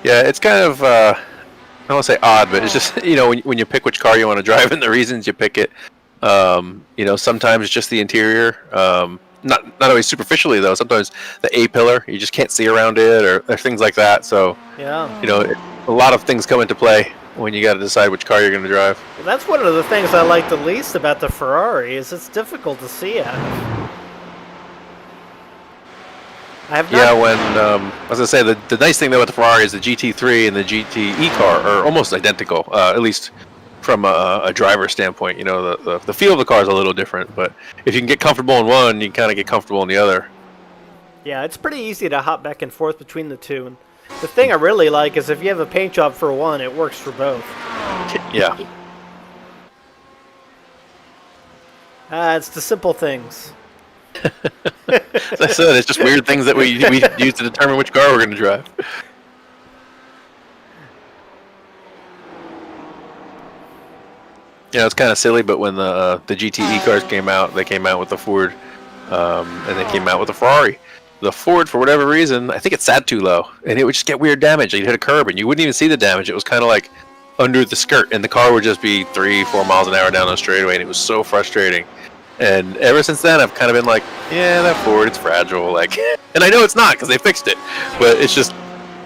Yeah, it's kind of, I don't want to say odd, but it's just, when you pick which car you want to drive and the reasons you pick it, sometimes it's just the interior. Not always superficially, though. Sometimes the A-pillar, you just can't see around it, or things like that. So, yeah, a lot of things come into play when you got to decide which car you're going to drive. Well, that's one of the things I like the least about the Ferrari is it's difficult to see out of. I have not. Yeah, when I was gonna say the nice thing though with the Ferrari is the GT3 and the GTE car are almost identical, at least from a driver standpoint. The feel of the car is a little different, but if you can get comfortable in one, you can kind of get comfortable in the other. Yeah, it's pretty easy to hop back and forth between the two. And the thing I really like is if you have a paint job for one, it works for both. Yeah. It's the simple things. As I said, it's just weird things that we use to determine which car we're going to drive. It's kind of silly, but when the GTE cars came out, they came out with the Ford, and they came out with the Ferrari. The Ford, for whatever reason, I think it sat too low, and it would just get weird damage. You'd hit a curb, and you wouldn't even see the damage. It was kind of like under the skirt, and the car would just be 3-4 miles an hour down the straightaway, and it was so frustrating. And ever since then, I've kind of been like, yeah, that Ford, it's fragile. And I know it's not because they fixed it, but it's just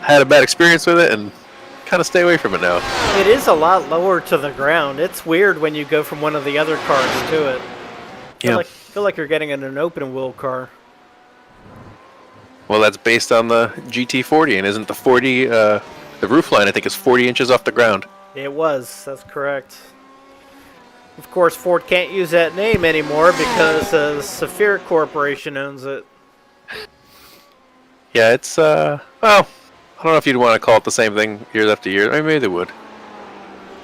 had a bad experience with it and kind of stay away from it now. It is a lot lower to the ground. It's weird when you go from one of the other cars to it. I feel like you're getting in an open wheel car. Well, that's based on the GT40, and isn't the 40, the roofline, I think, is 40 inches off the ground. It was. That's correct. Of course, Ford can't use that name anymore because the Saphir Corporation owns it. Yeah, it's, well, I don't know if you'd want to call it the same thing years after years. I mean, maybe they would.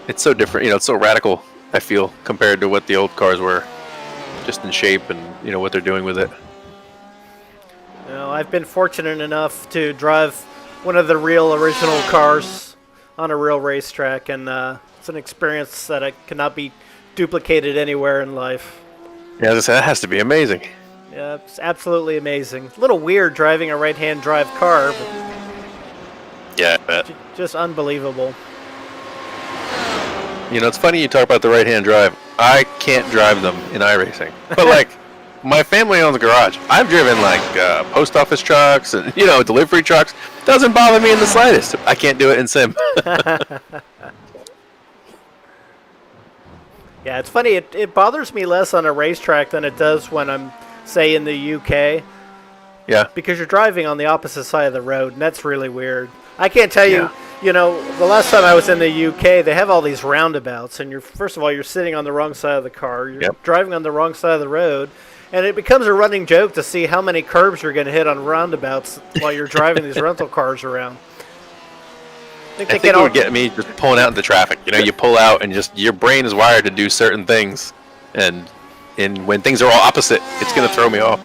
It's so different, it's so radical, I feel, compared to what the old cars were. Just in shape and, what they're doing with it. I've been fortunate enough to drive one of the real original cars on a real racetrack, and it's an experience that cannot be duplicated anywhere in life. Yeah, that has to be amazing. Yeah, it's absolutely amazing. A little weird driving a right-hand drive car, but yeah, I bet. Just unbelievable. It's funny you talk about the right-hand drive. I can't drive them in iRacing, but my family owns a garage. I've driven post office trucks and delivery trucks. Doesn't bother me in the slightest. I can't do it in sim. Yeah, it's funny. It bothers me less on a racetrack than it does when I'm, say, in the UK. Yeah. Because you're driving on the opposite side of the road, and that's really weird. I can't tell you, the last time I was in the UK, they have all these roundabouts, and first of all, you're sitting on the wrong side of the car. You're driving on the wrong side of the road, and it becomes a running joke to see how many curbs you're going to hit on roundabouts while you're driving these rental cars around. I think it would get me just pulling out into traffic. You pull out and just your brain is wired to do certain things, and when things are all opposite, it's going to throw me off.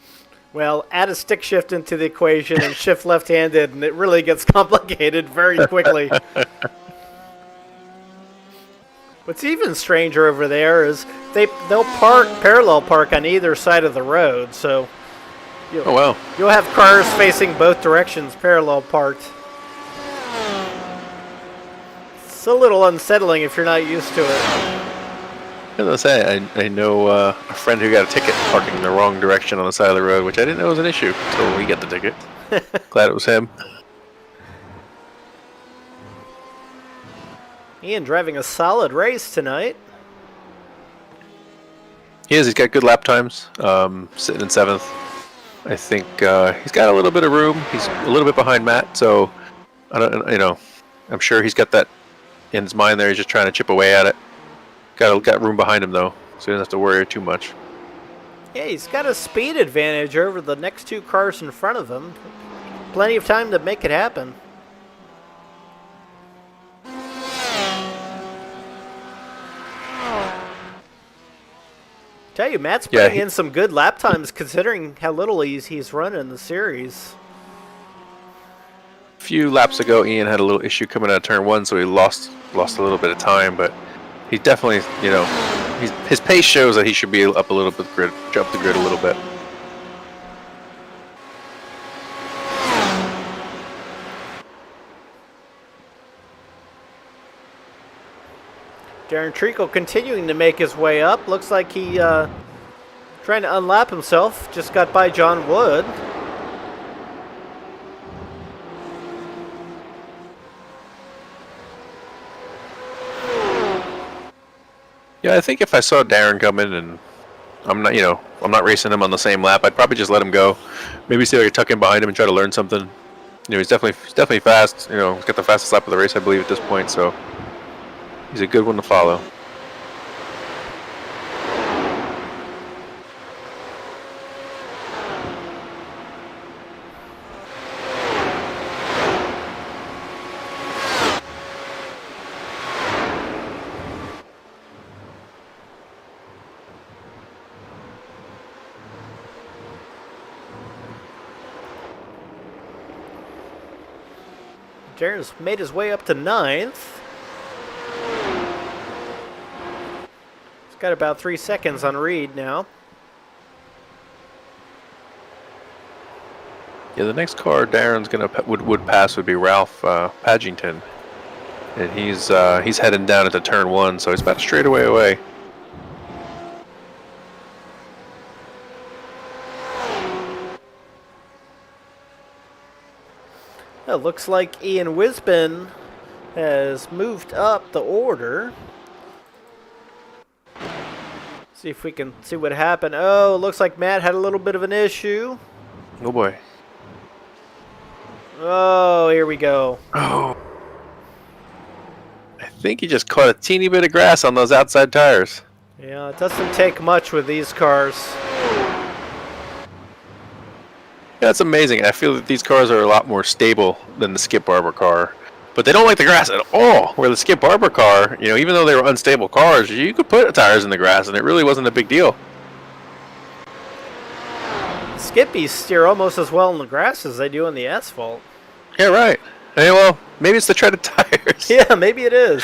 Well, add a stick shift into the equation and shift left-handed, and it really gets complicated very quickly. What's even stranger over there is they'll parallel park on either side of the road, so you'll have cars facing both directions parallel parked. It's a little unsettling if you're not used to it. As I say, I know a friend who got a ticket parking in the wrong direction on the side of the road, which I didn't know was an issue until he got the ticket. Glad it was him. Ian driving a solid race tonight. He is. He's got good lap times. Sitting in 7th. I think he's got a little bit of room. He's a little bit behind Matt, so I'm sure he's got that in his mind there. He's just trying to chip away at it. Got room behind him though, so he doesn't have to worry too much. Yeah, he's got a speed advantage over the next two cars in front of him. Plenty of time to make it happen. Tell you, Matt's putting in some good lap times considering how little he's run in the series. few laps ago, Ian had a little issue coming out of turn 1, so he lost a little bit of time. But he definitely, his pace shows that he should be up a little bit jump the grid a little bit. Darren Treacle continuing to make his way up. Looks like he trying to unlap himself. Just got by John Wood. Yeah, I think if I saw Darren coming and I'm not racing him on the same lap, I'd probably just let him go. Maybe see if I could tuck in behind him and try to learn something. He's definitely fast. He's got the fastest lap of the race, I believe, at this point. So he's a good one to follow. Darren's made his way up to 9th. He's got about 3 seconds on Reed now. Yeah, the next car Darren's would pass would be Ralph Pagington, and he's heading down into turn 1, so he's about straightaway away. It looks like Ian Wisbin has moved up the order. See if we can see what happened. Oh, looks like Matt had a little bit of an issue. Oh boy. Oh, here we go. Oh. I think he just caught a teeny bit of grass on those outside tires. Yeah, it doesn't take much with these cars. Yeah, it's amazing. I feel that these cars are a lot more stable than the Skip Barber car. But they don't like the grass at all. Where the Skip Barber car, even though they were unstable cars, you could put tires in the grass and it really wasn't a big deal. Skippies steer almost as well in the grass as they do on the asphalt. Yeah, right. Hey, well, maybe it's the treaded tires. Yeah, maybe it is.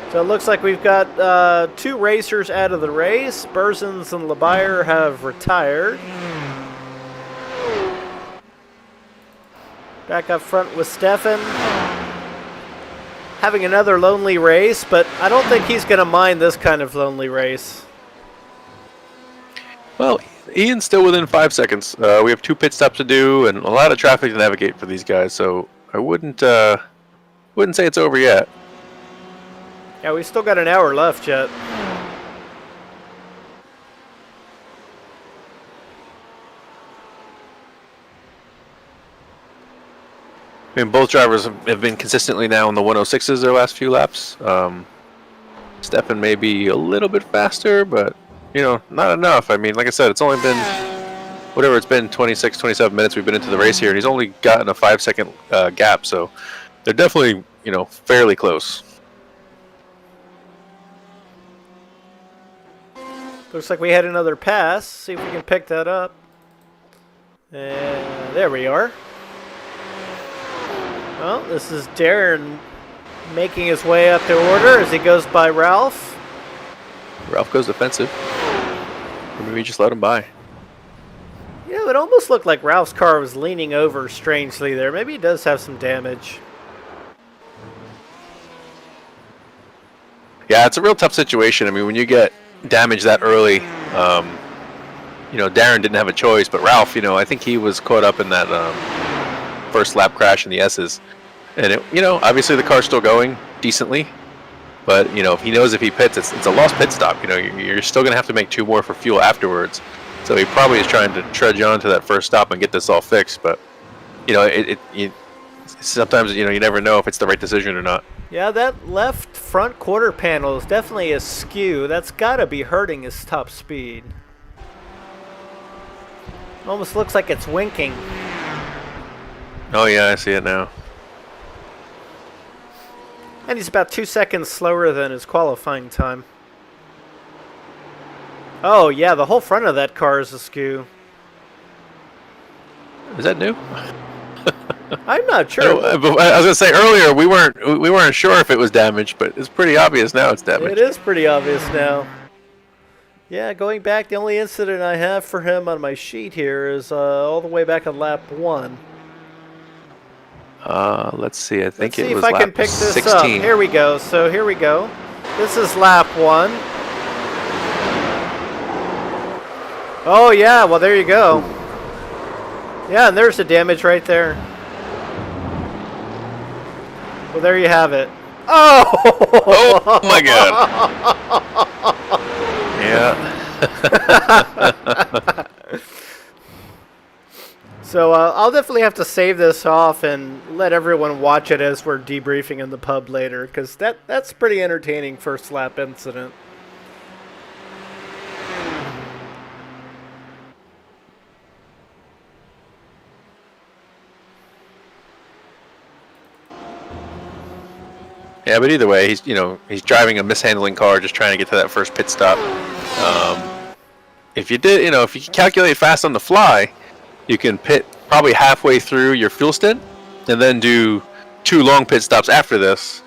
So it looks like we've got 2 racers out of the race. Berzins and LeBayer have retired. Back up front with Stefan. Having another lonely race, but I don't think he's going to mind this kind of lonely race. Well, Ian's still within 5 seconds. We have 2 pit stops to do and a lot of traffic to navigate for these guys, so I wouldn't say it's over yet. Yeah, we've still got an hour left yet. I mean, both drivers have been consistently now in the 106s their last few laps. Stefan may be a little bit faster, but, not enough. I mean, like I said, it's only been, whatever it's been, 26, 27 minutes we've been into the race here, and he's only gotten a 5-second gap, so they're definitely, fairly close. Looks like we had another pass. See if we can pick that up. And there we are. Well, this is Darren making his way up the order as he goes by Ralph. Ralph goes defensive. Or maybe just let him by. Yeah, it almost looked like Ralph's car was leaning over strangely there. Maybe he does have some damage. Yeah, it's a real tough situation. I mean, when you get damage that early, Darren didn't have a choice, but Ralph, I think he was caught up in that first lap crash in the S's. And, obviously the car's still going decently, but, if he knows if he pits, it's a lost pit stop. You're still going to have to make 2 more for fuel afterwards. So he probably is trying to trudge on to that first stop and get this all fixed, but, sometimes, you never know if it's the right decision or not. Yeah, that left front quarter panel is definitely askew. That's got to be hurting his top speed. Almost looks like it's winking. Oh, yeah, I see it now. And he's about 2 seconds slower than his qualifying time. Oh, yeah, the whole front of that car is askew. Is that new? I'm not I sure. was gonna say earlier we weren't sure if it was damaged, but it's pretty obvious now it's damaged. It is pretty obvious now. Yeah, going back, the only incident I have for him on my sheet here is all the way back on lap 1. Let's see. I think Let's see it was if I can lap pick this 16. up. Here we go. So here we go. This is lap 1. Oh, yeah. Well, there you go. Yeah, and there's the damage right there. Well, there you have it. Oh! Oh my god. Yeah. So I'll definitely have to save this off and let everyone watch it as we're debriefing in the pub later, because that's pretty entertaining first lap incident. Yeah, but either way, he's driving a mishandling car, just trying to get to that first pit stop. If you calculate fast on the fly, you can pit probably halfway through your fuel stint, and then do 2 long pit stops after this.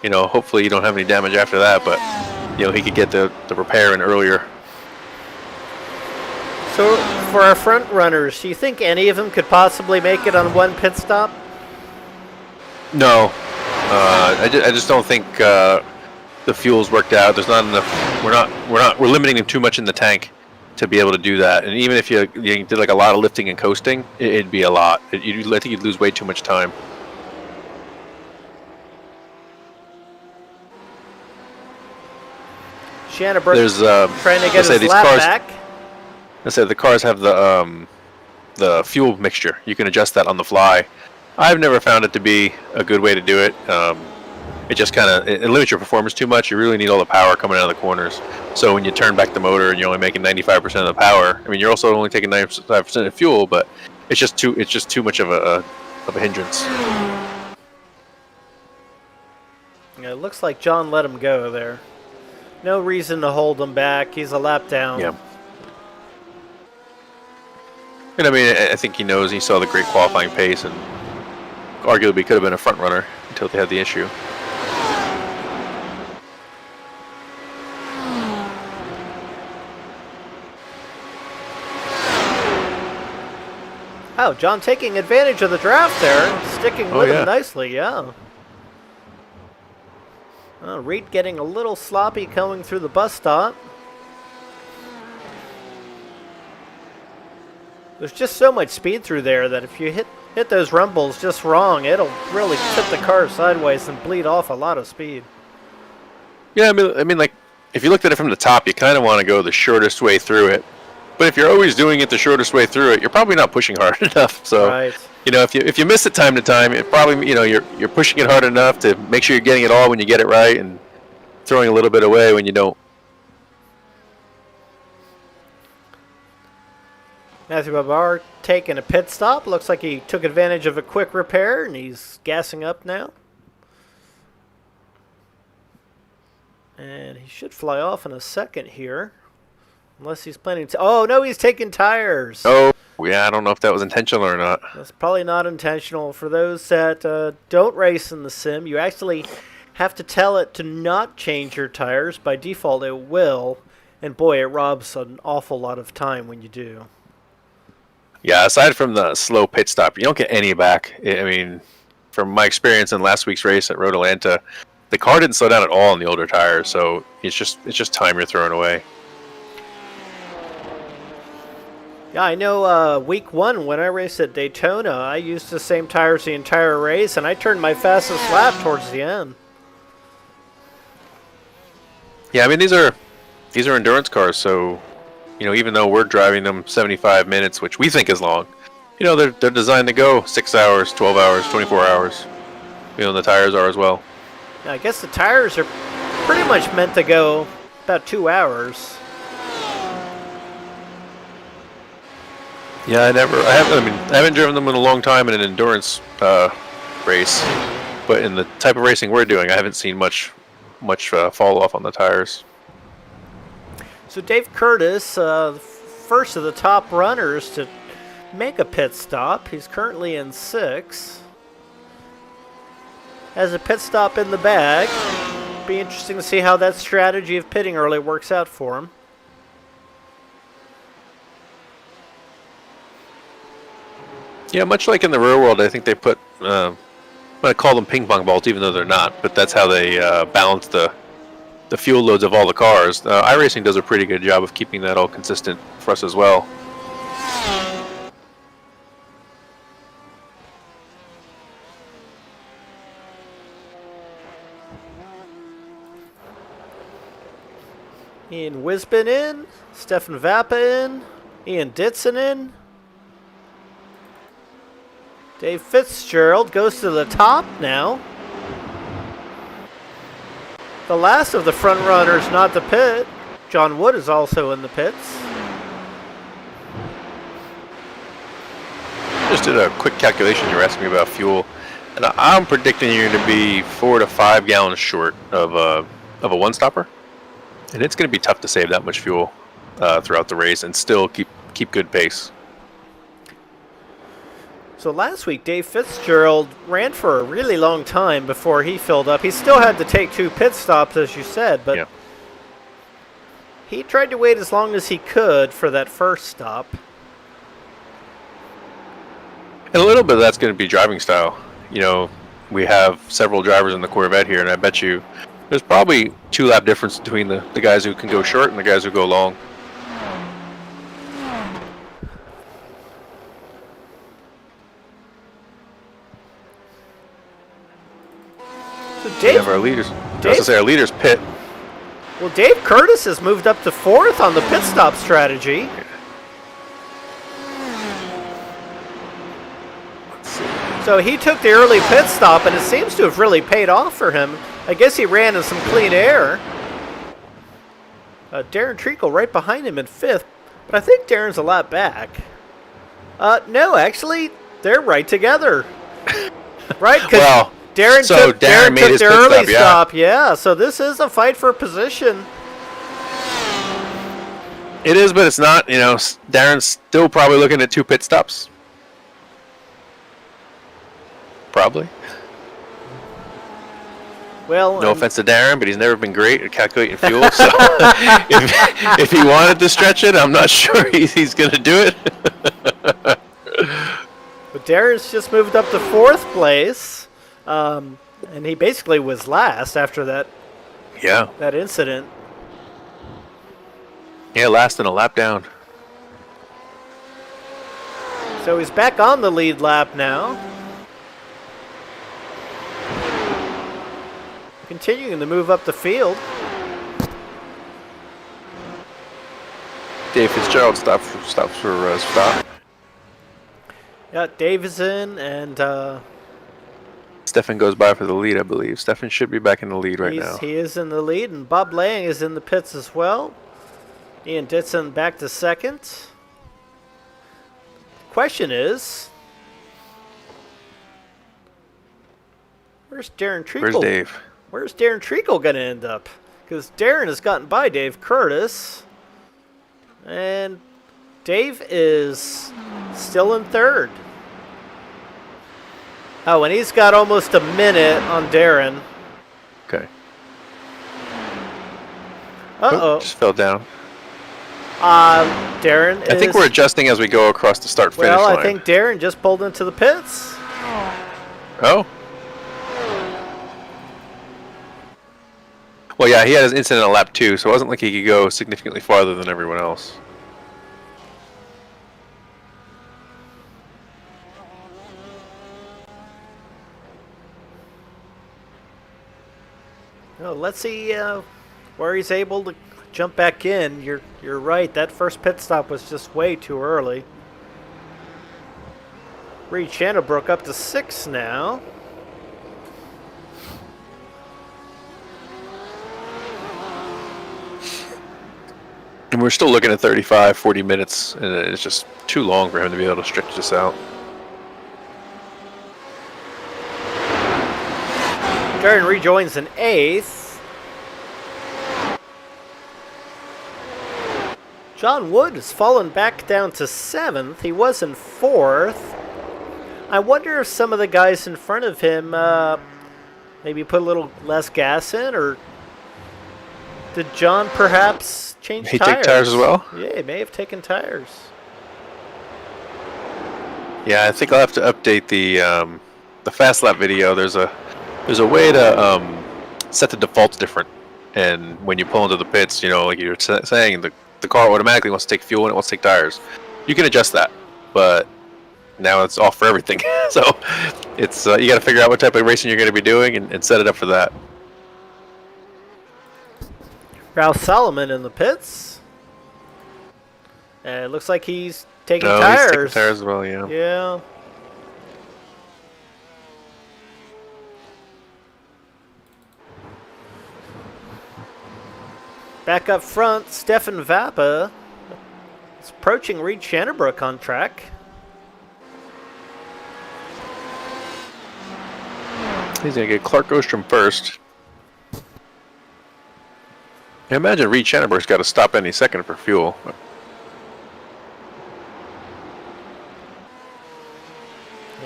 Hopefully you don't have any damage after that, but he could get the repair in earlier. So for our front runners, do you think any of them could possibly make it on 1 pit stop? No, I just don't think the fuel's worked out. There's not enough. We're limiting him too much in the tank to be able to do that. And even if you did like a lot of lifting and coasting, it'd be a lot. I think you'd lose way too much time. Shannabrook There's trying to get his lap back. I said the cars have the fuel mixture. You can adjust that on the fly. I've never found it to be a good way to do it. It just it limits your performance too much. You really need all the power coming out of the corners. So when you turn back the motor and you're only making 95% of the power, I mean you're also only taking 95% of fuel, but it's just too much of a hindrance. Yeah, it looks like John let him go there. No reason to hold him back. He's a lap down. Yeah. And I mean, I think he saw the great qualifying pace, and arguably could have been a front runner until they had the issue. Oh, John taking advantage of the draft there, sticking with him nicely, yeah. Reed getting a little sloppy coming through the bus stop. There's just so much speed through there that if you hit those rumbles just wrong, it'll really tip the car sideways and bleed off a lot of speed. Yeah, I mean, like if you looked at it from the top, you kind of want to go the shortest way through it. But if you're always doing it the shortest way through it, you're probably not pushing hard enough. So, right. If you miss it time to time, it probably you're pushing it hard enough to make sure you're getting it all when you get it right, and throwing a little bit away when you don't. Matthew Babar taking a pit stop. Looks like he took advantage of a quick repair, and he's gassing up now. And he should fly off in a second here. Unless he's planning to... Oh, no, he's taking tires. Oh, yeah, I don't know if that was intentional or not. That's probably not intentional. For those that don't race in the sim, you actually have to tell it to not change your tires. By default, it will. And boy, it robs an awful lot of time when you do. Yeah, aside from the slow pit stop, you don't get any back. I mean, from my experience in last week's race at Road Atlanta, the car didn't slow down at all on the older tires, so it's just time you're throwing away. Yeah, I know week 1 when I raced at Daytona, I used the same tires the entire race, and I turned my fastest lap towards the end. Yeah, I mean, these are endurance cars, so even though we're driving them 75 minutes, which we think is long, they're designed to go 6 hours, 12 hours, 24 hours. The tires are as well. Now, I guess the tires are pretty much meant to go about 2 hours. Yeah, I haven't driven them in a long time in an endurance race, but in the type of racing we're doing, I haven't seen much fall off on the tires. So Dave Curtis, first of the top runners to make a pit stop. He's currently in 6th. Has a pit stop in the bag. Be interesting to see how that strategy of pitting early works out for him. Yeah, much like in the real world, I think they put, I call them ping pong balls, even though they're not, but that's how they balance the fuel loads of all the cars. iRacing does a pretty good job of keeping that all consistent for us as well. Ian Wisbin in, Stefan Vappa in, Ian Ditson in. Dave Fitzgerald goes to the top now. The last of the front runners not the pit. John Wood is also in the pits. Just did a quick calculation. You were asking me about fuel, and I'm predicting you're going to be 4 to 5 gallons short of a one-stopper, and it's going to be tough to save that much fuel throughout the race and still keep good pace. So last week, Dave Fitzgerald ran for a really long time before he filled up. He still had to take 2 pit stops, as you said, but yeah. He tried to wait as long as he could for that first stop. And a little bit of that's going to be driving style. You know, we have several drivers in the Corvette here, and I bet you there's probably 2-lap difference between the guys who can go short and the guys who go long. Dave, we have our leaders. Our leaders pit. Well, Dave Curtis has moved up to 4th on the pit stop strategy. So he took the early pit stop, and it seems to have really paid off for him. I guess he ran in some clean air. Darren Treacle right behind him in 5th, but I think Darren's a lap back. No, actually, they're right together. Right? Well, Darren so took Darren made his the pit early stop, stop, yeah. So this is a fight for position. It is, but it's not. You know, Darren's still probably looking at 2 pit stops. Probably. Well, no offense to Darren, but he's never been great at calculating fuel. So if he wanted to stretch it, I'm not sure he's going to do it. But Darren's just moved up to 4th place. And he basically was last after that incident. Yeah, last in a lap down. So he's back on the lead lap now. Continuing to move up the field. Dave Fitzgerald stops for stop. Yeah, Dave is in, and Stefan goes by for the lead, I believe. Stefan should be back in the lead right now. He is in the lead, and Bob Lang is in the pits as well. Ian Ditson back to 2nd. Question is, where's Darren Treacle? Where's Dave? Where's Darren Treacle going to end up? Because Darren has gotten by Dave Curtis, and Dave is still in 3rd. Oh, and he's got almost a minute on Darren. Okay. Uh-oh. Just fell down. Darren I think we're adjusting as we go across the start-finish line. Well, I think Darren just pulled into the pits. Oh. Well, yeah, he had his incident on lap 2, so it wasn't like he could go significantly farther than everyone else. Oh, let's see where he's able to jump back in. You're right. That first pit stop was just way too early. Reed Shannowbrook up to 6 now. And we're still looking at 35, 40 minutes, and it's just too long for him to be able to stretch this out. Darren rejoins in 8th. John Wood has fallen back down to 7th. He was in 4th. I wonder if some of the guys in front of him maybe put a little less gas in, or did John perhaps change He tires? take tires as well? Yeah, he may have taken tires. Yeah, I think I'll have to update the fast lap video. There's a way to set the defaults different, and when you pull into the pits, you know, like you're saying, the car automatically wants to take fuel and it wants to take tires. You can adjust that, but now it's off for everything. So it's you got to figure out what type of racing you're going to be doing and set it up for that. Ralph Solomon in the pits. And it looks like he's taking No, tires. he's taking tires as well, yeah. Yeah. Back up front, Stefan Vappa is approaching Reed Shannerbrook on track. He's going to get Clark Ostrom first. I imagine Reed Shannerbrook's got to stop any second for fuel.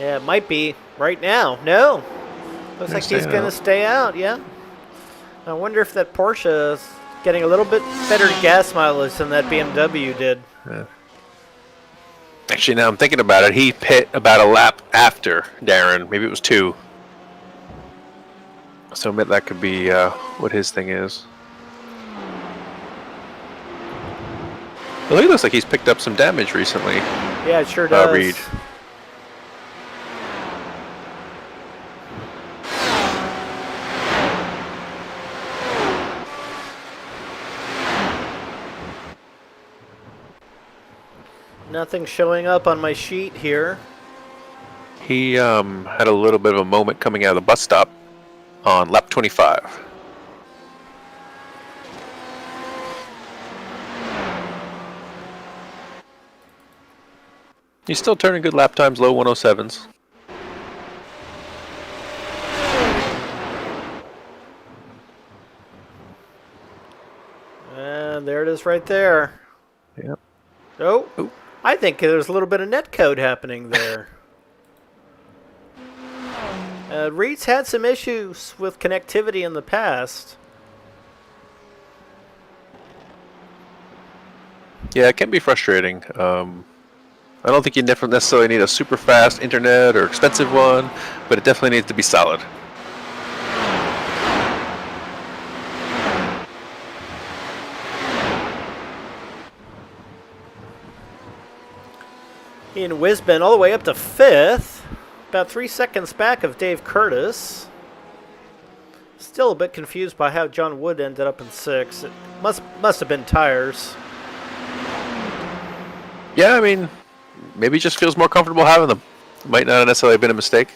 Yeah, it might be right now. No. Looks like he's going to stay out, yeah. I wonder if that Porsche is getting a little bit better gas mileage than that BMW did. Yeah. Actually, now I'm thinking about it, he pit about a lap after Darren. Maybe it was 2. So I bet that could be what his thing is. Well, he looks like he's picked up some damage recently. Yeah, it sure does. Reed. Nothing showing up on my sheet here. He had a little bit of a moment coming out of the bus stop on lap 25. He's still turning good lap times, low 107s. And there it is right there. Yep. Oh, Ooh. I think there's a little bit of netcode happening there. Reed's had some issues with connectivity in the past. Yeah, it can be frustrating. I don't think you necessarily need a super fast internet or expensive one, but it definitely needs to be solid. Ian Wisbin all the way up to 5th. About 3 seconds back of Dave Curtis. Still a bit confused by how John Wood ended up in 6th. It must have been tires. Yeah, I mean, maybe he just feels more comfortable having them. Might not have necessarily been a mistake.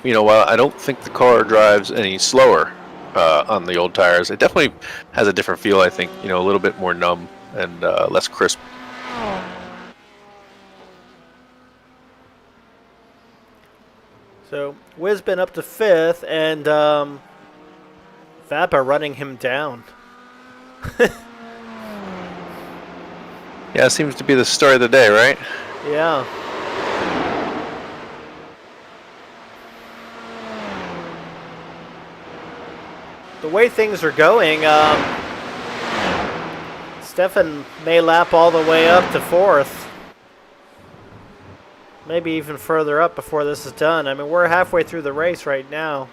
You know, while I don't think the car drives any slower on the old tires, it definitely has a different feel, I think. You know, a little bit more numb and less crisp. So, Wisbin up to 5th, and Vappa running him down. Yeah, it seems to be the story of the day, right? Yeah. The way things are going, Stefan may lap all the way up to 4th. Maybe even further up before this is done. I mean, we're halfway through the race right now.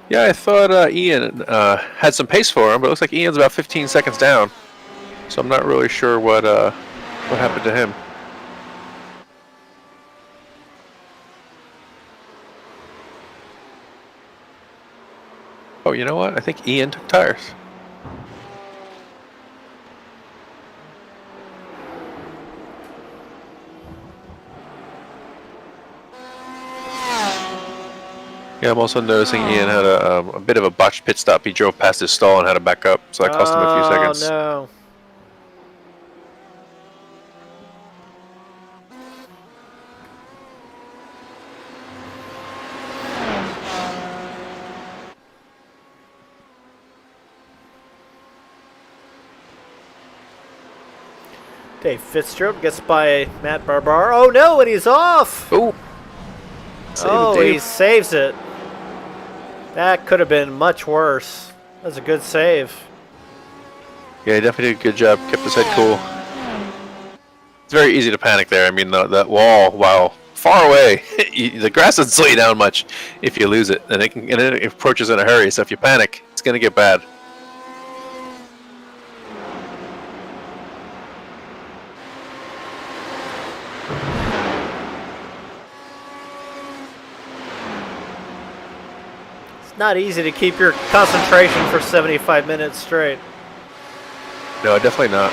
Yeah, I thought Ian had some pace for him, but it looks like Ian's about 15 seconds down. So I'm not really sure what happened to him. Oh, you know what? I think Ian took tires. Yeah, I'm also noticing Ian had a bit of a botched pit stop. He drove past his stall and had to back up, so that cost him a few seconds. Oh, no. Dave Fitzgerald gets by Matt Barbar. Oh no, and he's off! Oh, He saves it. That could have been much worse. That's a good save. Yeah, he definitely did a good job. Kept his head cool. It's very easy to panic there. I mean, that wall, while far away, the grass doesn't slow you down much if you lose it, and it approaches in a hurry. So if you panic, it's going to get bad. It's not easy to keep your concentration for 75 minutes straight. No, definitely not.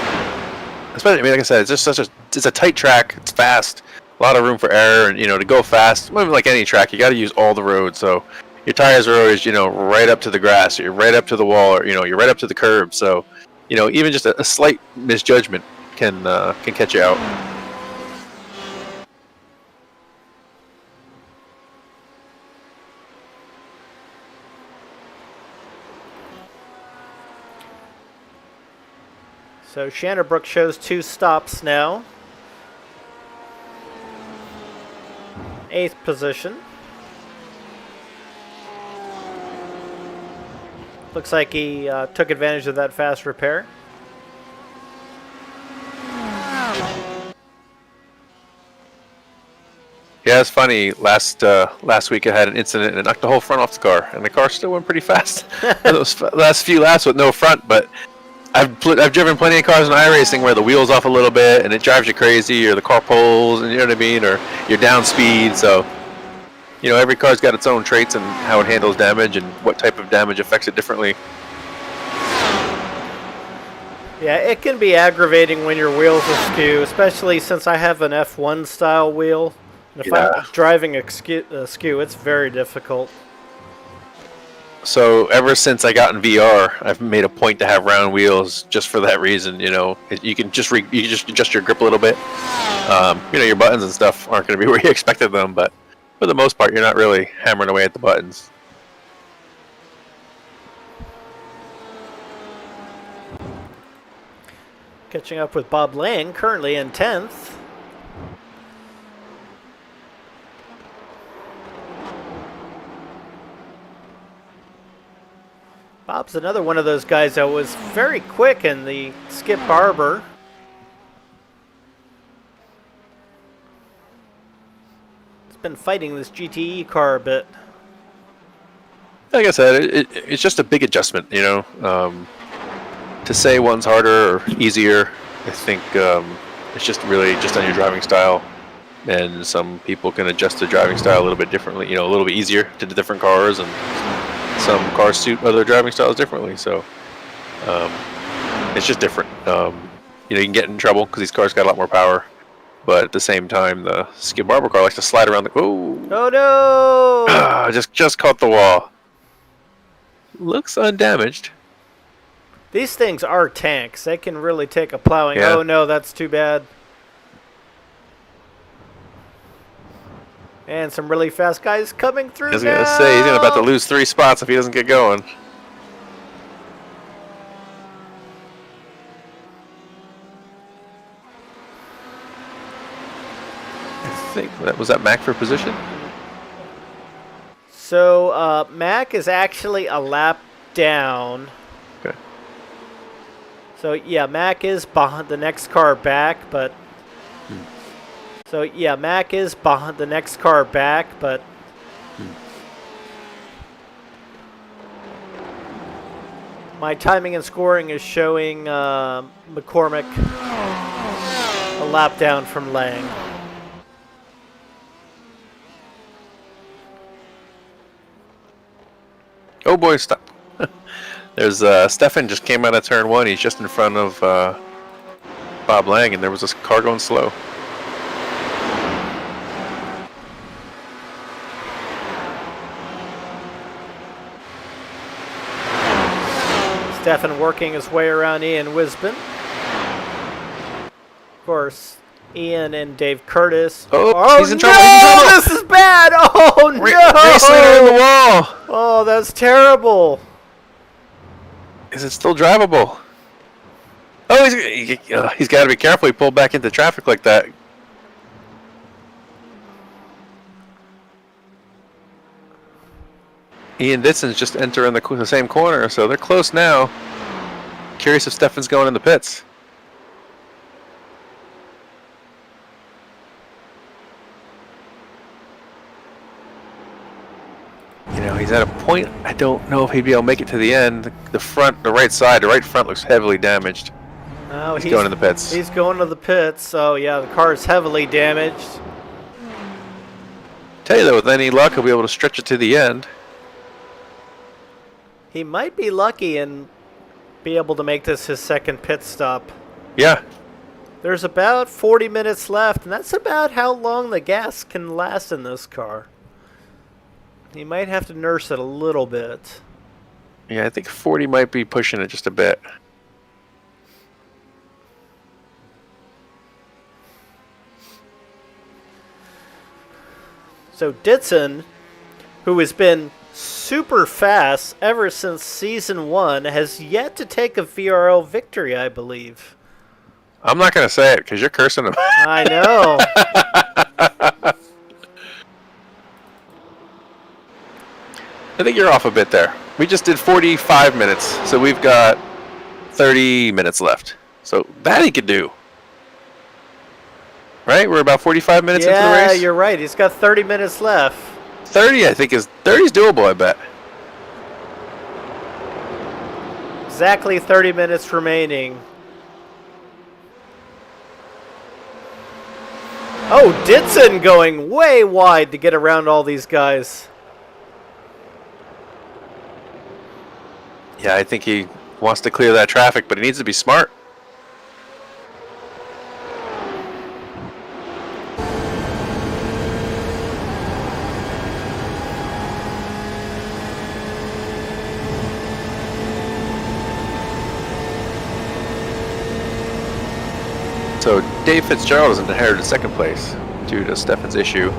Especially, I mean, like I said, it's just it's a tight track. It's fast, a lot of room for error, and to go fast. Well, like any track, you got to use all the road. So your tires are always, right up to the grass, you're right up to the wall, or you're right up to the curb. So, even just a slight misjudgment can catch you out. So Shanderbrook shows 2 stops now. 8th position. Looks like he took advantage of that fast repair. Yeah, it's funny. Last week I had an incident and it knocked the whole front off the car, and the car still went pretty fast. Those last few laps with no front, but I've driven plenty of cars in iRacing where the wheel's off a little bit and it drives you crazy, or the car pulls, and you know what I mean, or you're down speed. So, every car's got its own traits and how it handles damage and what type of damage affects it differently. Yeah, it can be aggravating when your wheels are askew, especially since I have an F1 style wheel. And if I'm driving askew, it's very difficult. So ever since I got in VR, I've made a point to have round wheels just for that reason. You can just adjust your grip a little bit. Your buttons and stuff aren't going to be where you expected them, but for the most part, you're not really hammering away at the buttons. Catching up with Bob Lang, currently in 10th. Bob's another one of those guys that was very quick in the Skip Barber. He's been fighting this GTE car a bit. Like I said, it's just a big adjustment, To say one's harder or easier, I think it's just really just on your driving style. And some people can adjust their driving style a little bit differently, a little bit easier to the different cars, and some cars suit other driving styles differently. So it's just different. You can get in trouble because these cars got a lot more power, but at the same time, the Skip Barber car likes to slide around the. Oh no! Just caught the wall. Looks undamaged. These things are tanks. They can really take a plowing. Yeah. Oh no, that's too bad. And some really fast guys coming through. I was going to say, he's about to lose 3 spots if he doesn't get going. I think was that Mac for position? So Mac is actually a lap down. Okay. So yeah, Mac is behind the next car back, but. So yeah, Mac is behind the next car back, but. My timing and scoring is showing McCormick a lap down from Lang. Oh boy, stop. There's Stefan just came out of turn 1. He's just in front of Bob Lang, and there was a car going slow. Stefan working his way around Ian Wisbon. Of course, Ian and Dave Curtis. Oh, he's in trouble. No, He's in trouble. this is bad. Oh, no. Race leader in the wall. Oh, that's terrible. Is it still drivable? Oh, he's got to be careful. He pulled back into traffic like that. Ian Ditson's just entering the same corner, so they're close now. Curious if Stefan's going in the pits. You know, he's at a point, I don't know if he'd be able to make it to the end. The right front looks heavily damaged. Oh, he's going in the pits. He's going to the pits. Oh, yeah, the car is heavily damaged. Tell you though, with any luck, he'll be able to stretch it to the end. He might be lucky and be able to make this his second pit stop. Yeah. There's about 40 minutes left, and that's about how long the gas can last in this car. He might have to nurse it a little bit. Yeah, I think 40 might be pushing it just a bit. So Ditson, who has been super fast ever since Season 1, has yet to take a VRL victory, I believe. I'm not going to say it because you're cursing him. I know. I think you're off a bit there. We just did 45 minutes, so we've got 30 minutes left. So that he could do. Right? We're about 45 minutes into the race? Yeah, you're right. He's got 30 minutes left. 30, I think, is 30's doable, I bet. Exactly 30 minutes remaining. Oh, Ditson going way wide to get around all these guys. Yeah, I think he wants to clear that traffic, but he needs to be smart. So Dave Fitzgerald has inherited second place due to Stefan's issue.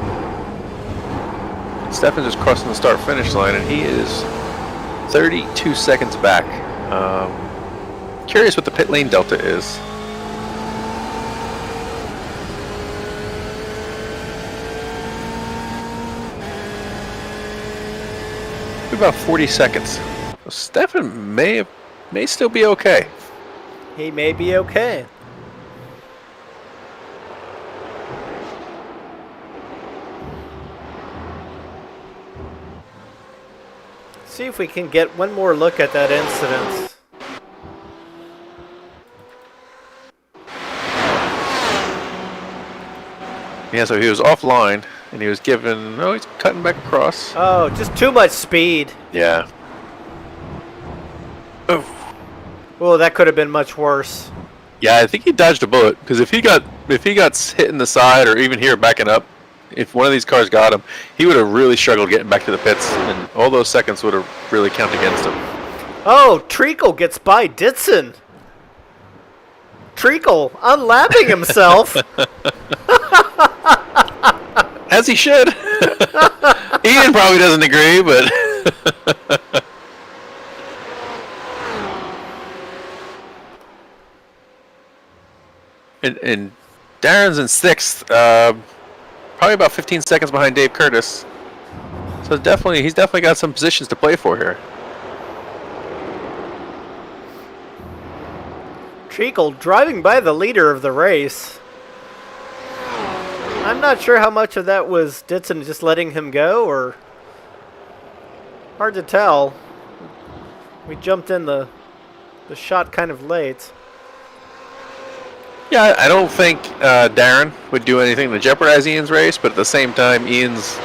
Stefan just crossing the start-finish line, and he is 32 seconds back. Curious what the pit lane delta is. About 40 seconds. So Stefan may still be okay. He may be okay. See if we can get one more look at that incident. Yeah, so he was offline, and he was given... Oh, he's cutting back across. Oh, just too much speed. Yeah. Oh. Oh, that could have been much worse. Yeah, I think he dodged a bullet, because if he got hit in the side, or even here backing up, if one of these cars got him, he would have really struggled getting back to the pits, and all those seconds would have really counted against him. Oh, Treacle gets by Ditson. Treacle unlapping himself. As he should. Ian probably doesn't agree, but... and Darren's in 6th. Probably about 15 seconds behind Dave Curtis. So he's definitely got some positions to play for here. Treacle driving by the leader of the race. I'm not sure how much of that was Ditson just letting him go, or hard to tell. We jumped in the shot kind of late. Yeah, I don't think Darren would do anything to jeopardize Ian's race, but at the same time, Ian's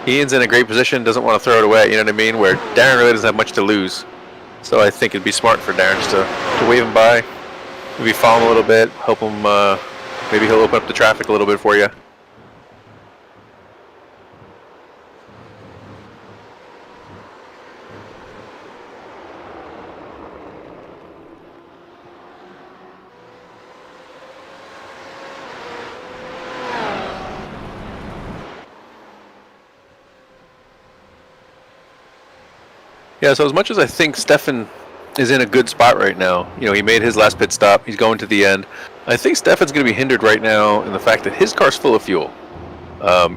in a great position, doesn't want to throw it away, you know what I mean? Where Darren really doesn't have much to lose. So I think it'd be smart for Darren just to wave him by, maybe follow him a little bit, help him, maybe he'll open up the traffic a little bit for you. Yeah, so as much as I think Stefan is in a good spot right now. You know, he made his last pit stop. He's going to the end. I think Stefan's going to be hindered right now in the fact that his car's full of fuel.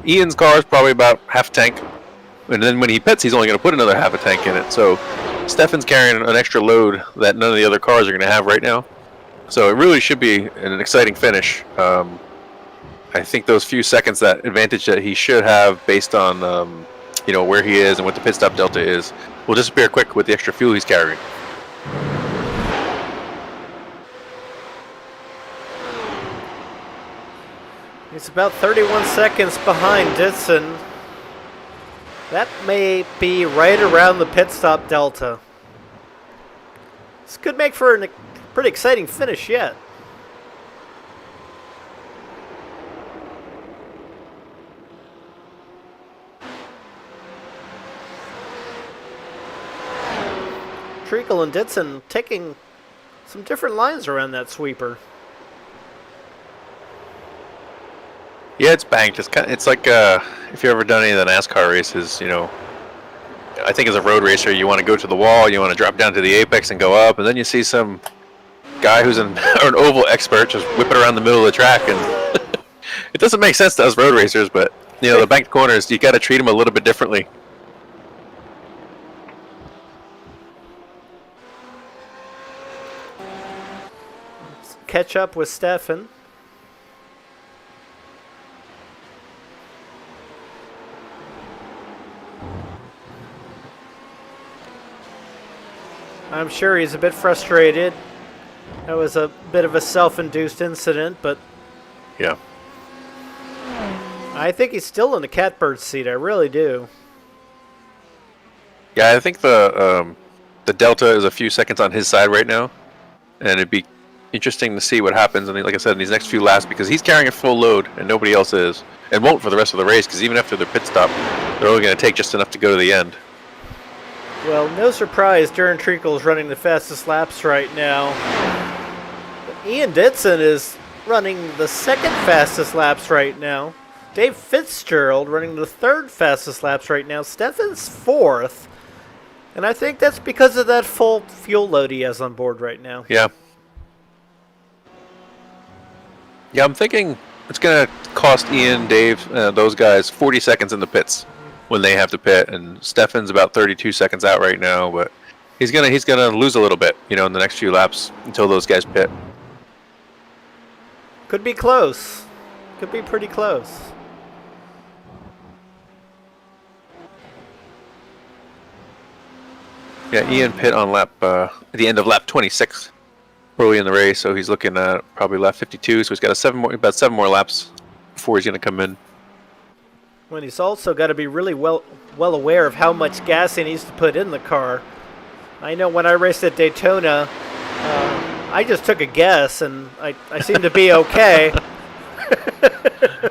Ian's car is probably about half a tank. And then when he pits, he's only going to put another half a tank in it. So Stefan's carrying an extra load that none of the other cars are going to have right now. So it really should be an exciting finish. I think those few seconds, that advantage that he should have based on you know, where he is and what the pit stop delta is, will disappear quick with the extra fuel he's carrying. He's about 31 seconds behind Ditson. That may be right around the pit stop delta. This could make for a pretty exciting finish yet. Treacle and Ditson taking some different lines around that sweeper. Yeah, it's banked. It's like if you've ever done any of the NASCAR races, you know, I think as a road racer, you want to go to the wall, you want to drop down to the apex and go up, and then you see some guy who's an oval expert just whip it around the middle of the track, and it doesn't make sense to us road racers, but you know, the banked corners, you got to treat them a little bit differently. Catch up with Stefan. I'm sure he's a bit frustrated. That was a bit of a self-induced incident, but yeah, I think he's still in the catbird seat. I really do. Yeah, I think the delta is a few seconds on his side right now, and it'd be interesting to see what happens. And like I said, in these next few laps, because he's carrying a full load and nobody else is, and won't for the rest of the race, because even after their pit stop, they're only going to take just enough to go to the end. Well, no surprise, Darren Treacle's running the fastest laps right now. Ian Ditson is running the second fastest laps right now. Dave Fitzgerald running the third fastest laps right now. Stefan's fourth. And I think that's because of that full fuel load he has on board right now. Yeah. Yeah, I'm thinking it's going to cost Ian, Dave, those guys 40 seconds in the pits when they have to pit, and Stefan's about 32 seconds out right now, but he's gonna lose a little bit, you know, in the next few laps until those guys pit. Could be close. Could be pretty close. Yeah, Ian pit on lap at the end of lap 26, early in the race, so he's looking at probably lap 52. So he's got about seven more laps before he's gonna come in. When he's also got to be really well aware of how much gas he needs to put in the car. I know when I raced at Daytona, I just took a guess, and I seem to be okay.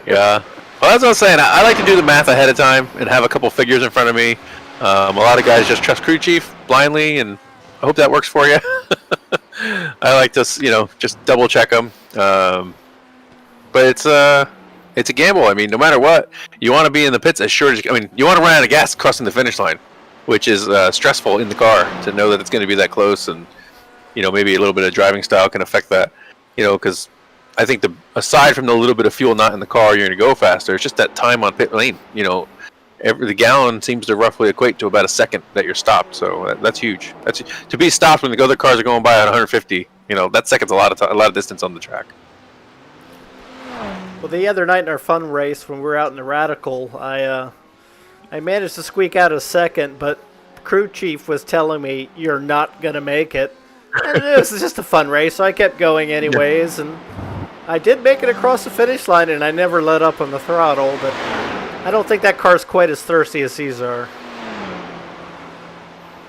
Yeah. Well, that's what I'm saying. I like to do the math ahead of time and have a couple figures in front of me. A lot of guys just trust crew chief blindly, and I hope that works for you. I like to, you know, just double check them. But it's a gamble. I mean, no matter what, you want to be in the pits as short as you can. I mean, you want to run out of gas crossing the finish line, which is stressful in the car to know that it's going to be that close, and you know, maybe a little bit of driving style can affect that. You know, because I think aside from the little bit of fuel not in the car, you're going to go faster. It's just that time on pit lane. You know, the gallon seems to roughly equate to about a second that you're stopped. So that's huge. That's to be stopped when the other cars are going by at 150. You know, that second's a lot of distance on the track. Well, the other night in our fun race, when we were out in the Radical, I managed to squeak out a second, but crew chief was telling me, "You're not going to make it." And this is just a fun race, so I kept going anyways, and I did make it across the finish line, and I never let up on the throttle, but I don't think that car's quite as thirsty as these are.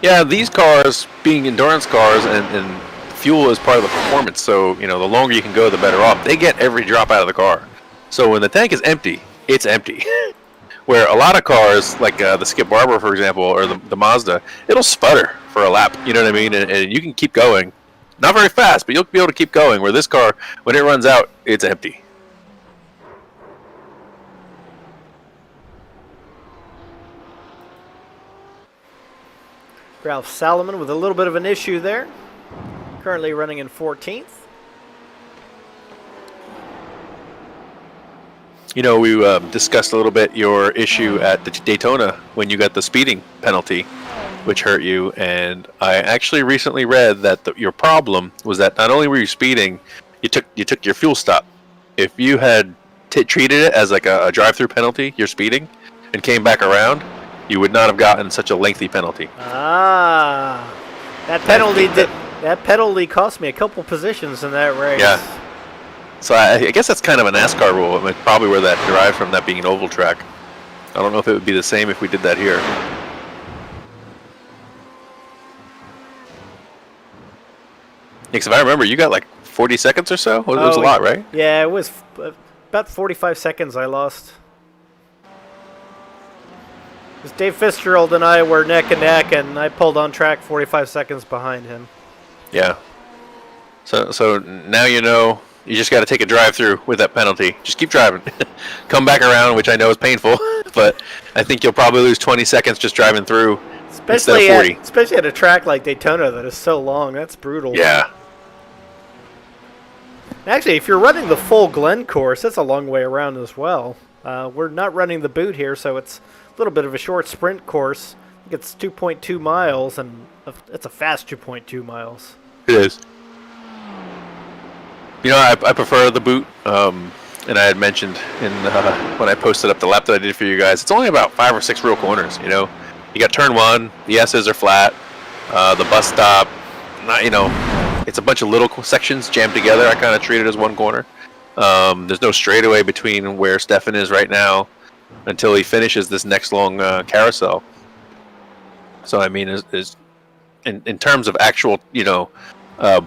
Yeah, these cars, being endurance cars, and fuel is part of the performance, so, you know, the longer you can go, the better off. They get every drop out of the car. So when the tank is empty, it's empty. Where a lot of cars, like the Skip Barber, for example, or the Mazda, it'll sputter for a lap, you know what I mean? And you can keep going. Not very fast, but you'll be able to keep going. Where this car, when it runs out, it's empty. Ralph Salomon with a little bit of an issue there. Currently running in 14th. You know, we discussed a little bit your issue at the Daytona when you got the speeding penalty, which hurt you. And I actually recently read that your problem was that not only were you speeding, you took your fuel stop. If you had treated it as like a drive-through penalty, you're speeding, and came back around, you would not have gotten such a lengthy penalty. Ah, that penalty cost me a couple positions in that race. Yeah. So I guess that's kind of a NASCAR rule. It's probably where that derived from, that being an oval track. I don't know if it would be the same if we did that here. Because if I remember, you got like 40 seconds or so? It was a lot, right? Yeah, it was about 45 seconds I lost. Because Dave Fitzgerald and I were neck and neck, and I pulled on track 45 seconds behind him. Yeah. So now you know. You just got to take a drive-through with that penalty. Just keep driving. Come back around, which I know is painful, but I think you'll probably lose 20 seconds just driving through instead of 40. Especially at a track like Daytona that is so long. That's brutal. Yeah. Actually, if you're running the full Glen course, that's a long way around as well. We're not running the boot here, so it's a little bit of a short sprint course. I think it's 2.2 miles, and it's a fast 2.2 miles. It is. You know, I prefer the boot, and I had mentioned when I posted up the lap that I did for you guys, it's only about 5 or 6 real corners, you know. You got turn 1, the S's are flat, the bus stop, it's a bunch of little sections jammed together. I kind of treat it as one corner. There's no straightaway between where Stefan is right now until he finishes this next long carousel. So, I mean, in terms of actual,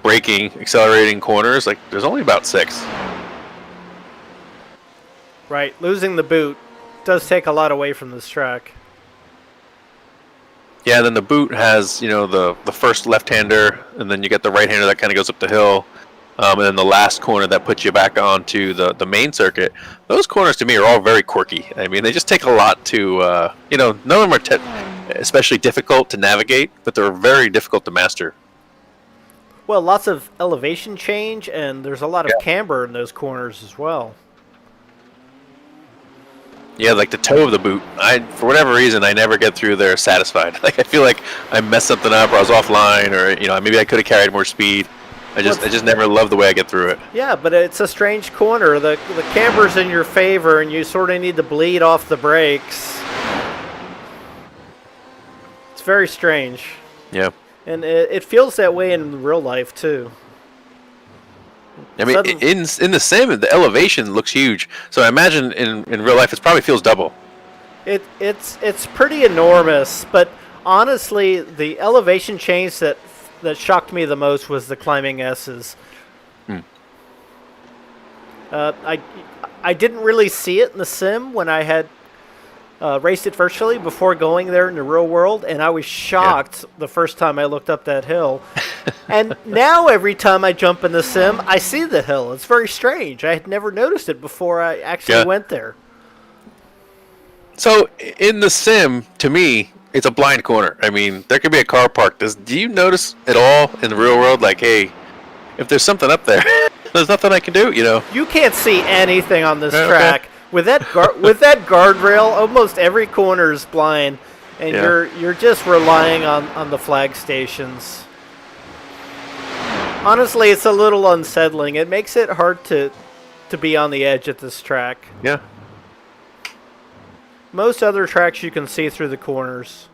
braking, accelerating corners, like there's only about 6. Right, losing the boot does take a lot away from this track. Yeah, then the boot has, the first left-hander, and then you get the right-hander that kind of goes up the hill, and then the last corner that puts you back onto the main circuit. Those corners to me are all very quirky. I mean, they just take a lot to, none of them are especially difficult to navigate, but they're very difficult to master. Well, lots of elevation change, and there's a lot of camber in those corners as well. Yeah, like the toe of the boot. For whatever reason, I never get through there satisfied. Like I feel like I messed something up, or I was offline, or maybe I could have carried more speed. I just never love the way I get through it. Yeah, but it's a strange corner. The camber's in your favor, and you sort of need to bleed off the brakes. It's very strange. Yeah. And it feels that way in real life, too. I mean, in the sim, the elevation looks huge. So I imagine in real life, it probably feels double. It's pretty enormous, but honestly, the elevation change that shocked me the most was the climbing S's. I didn't really see it in the sim when I had raced it virtually before going there in the real world, and I was shocked the first time I looked up that hill. And now every time I jump in the sim, I see the hill. It's very strange. I had never noticed it before I actually went there. So in the sim, to me, it's a blind corner. I mean, there could be a car parked. Do you notice at all in the real world, like, hey, if there's something up there, there's nothing I can do, You can't see anything on this track. With that guardrail, almost every corner is blind, and you're just relying on the flag stations. Honestly, it's a little unsettling. It makes it hard to be on the edge at this track. Yeah. Most other tracks you can see through the corners,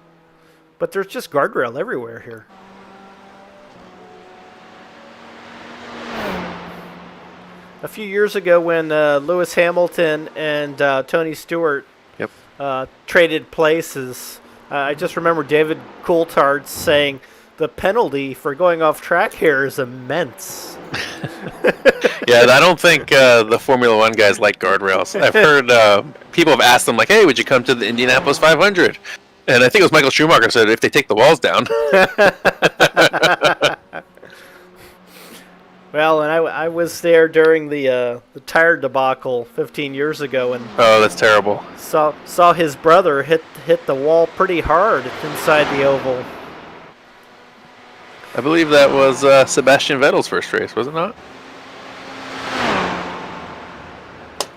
but there's just guardrail everywhere here. A few years ago when Lewis Hamilton and Tony Stewart traded places, I just remember David Coulthard saying, the penalty for going off track here is immense. Yeah, I don't think the Formula One guys like guardrails. I've heard people have asked them, like, hey, would you come to the Indianapolis 500? And I think it was Michael Schumacher said, if they take the walls down. Well, and I was there during the tire debacle 15 years ago, and oh, that's terrible. Saw his brother hit the wall pretty hard inside the oval. I believe that was Sebastian Vettel's first race, was it not?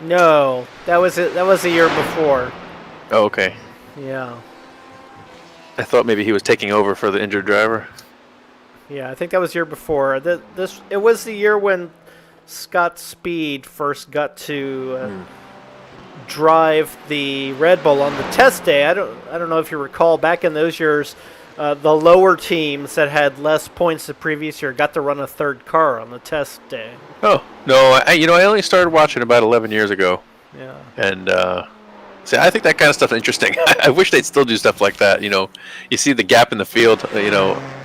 No, that was it. That was the year before. Oh, okay. Yeah. I thought maybe he was taking over for the injured driver. Yeah, I think that was the year before. It was the year when Scott Speed first got to drive the Red Bull on the test day. I don't know if you recall, back in those years, the lower teams that had less points the previous year got to run a third car on the test day. Oh no, I only started watching about 11 years ago. Yeah. And see, I think that kind of stuff's interesting. I wish they'd still do stuff like that. You see the gap in the field.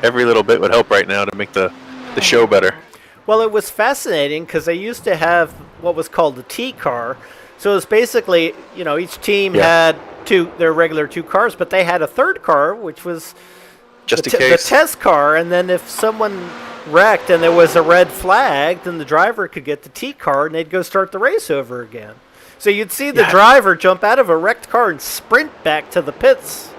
Every little bit would help right now to make the show better. Well, it was fascinating because they used to have what was called the T car. So it was basically, each team had their regular two cars, but they had a third car, which was just in case. The test car. And then if someone wrecked and there was a red flag, then the driver could get the T car and they'd go start the race over again. So you'd see the driver jump out of a wrecked car and sprint back to the pits.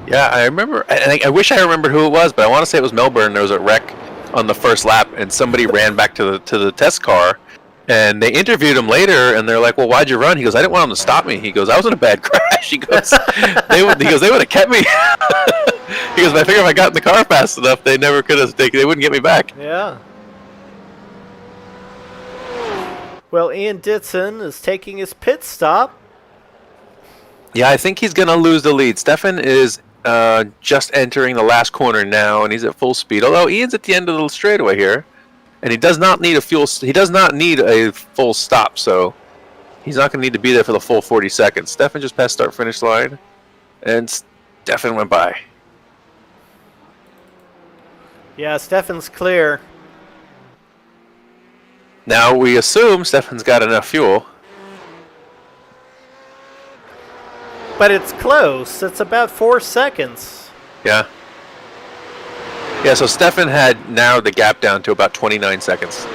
Yeah, I remember. I wish I remembered who it was, but I want to say it was Melbourne. There was a wreck on the first lap, and somebody ran back to the test car. And they interviewed him later, and they're like, "Well, why'd you run?" He goes, "I didn't want them to stop me." He goes, "I was in a bad crash." He goes, "They would have kept me." He goes, "I figure if I got in the car fast enough, they never could have. They wouldn't get me back." Yeah. Well, Ian Ditson is taking his pit stop. Yeah, I think he's gonna lose the lead. Stefan is just entering the last corner now, and he's at full speed. Although Ian's at the end of the straightaway here. And he does not need He does not need a full stop, so he's not going to need to be there for the full 40 seconds. Stefan just passed start-finish line, and Stefan went by. Yeah, Stefan's clear. Now we assume Stefan's got enough fuel. But it's close. It's about 4 seconds. Yeah. Yeah, so Stefan had narrowed the gap down to about 29 seconds.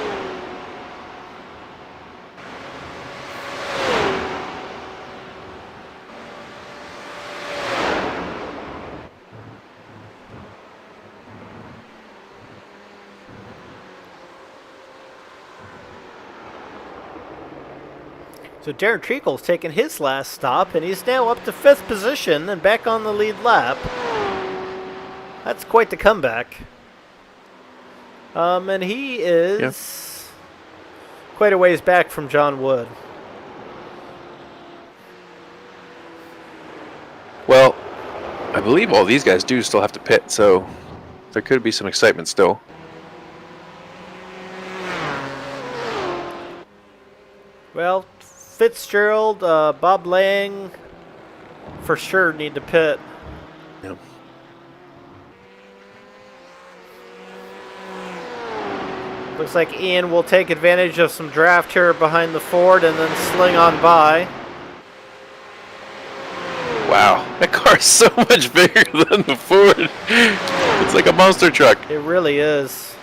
So Darren Treacle's taken his last stop, and he's now up to 5th position and back on the lead lap. That's quite the comeback. And he is quite a ways back from John Wood. Well, I believe all these guys do still have to pit, so there could be some excitement still. Well, Fitzgerald, Bob Lang, for sure need to pit. Yep. Looks like Ian will take advantage of some draft here behind the Ford and then sling on by. Wow, that car is so much bigger than the Ford. It's like a monster truck. It really is.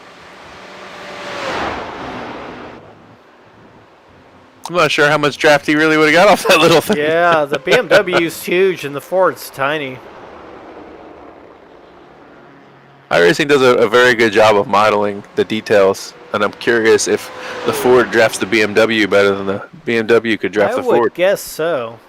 I'm not sure how much draft he really would have got off that little thing. Yeah, the BMW's huge and the Ford's tiny. iRacing does a very good job of modeling the details, and I'm curious if the Ford drafts the BMW better than the BMW could draft the Ford. I would guess so.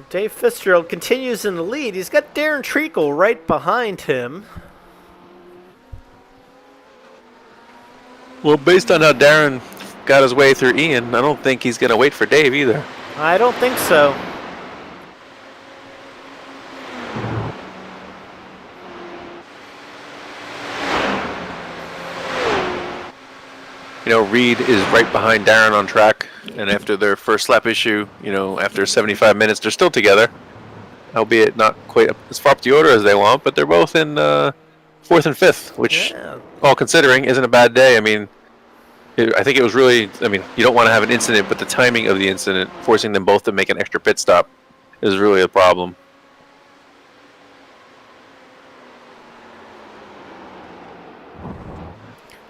Dave Fitzgerald continues in the lead. He's got Darren Treacle right behind him. Well, based on how Darren got his way through Ian, I don't think he's going to wait for Dave either. I don't think so. Reed is right behind Darren on track, and after their first lap issue, after 75 minutes, they're still together, albeit not quite as far up the order as they want, but they're both in 4th and 5th, which, all considering, isn't a bad day. I mean, I think it was really, you don't want to have an incident, but the timing of the incident, forcing them both to make an extra pit stop, is really a problem.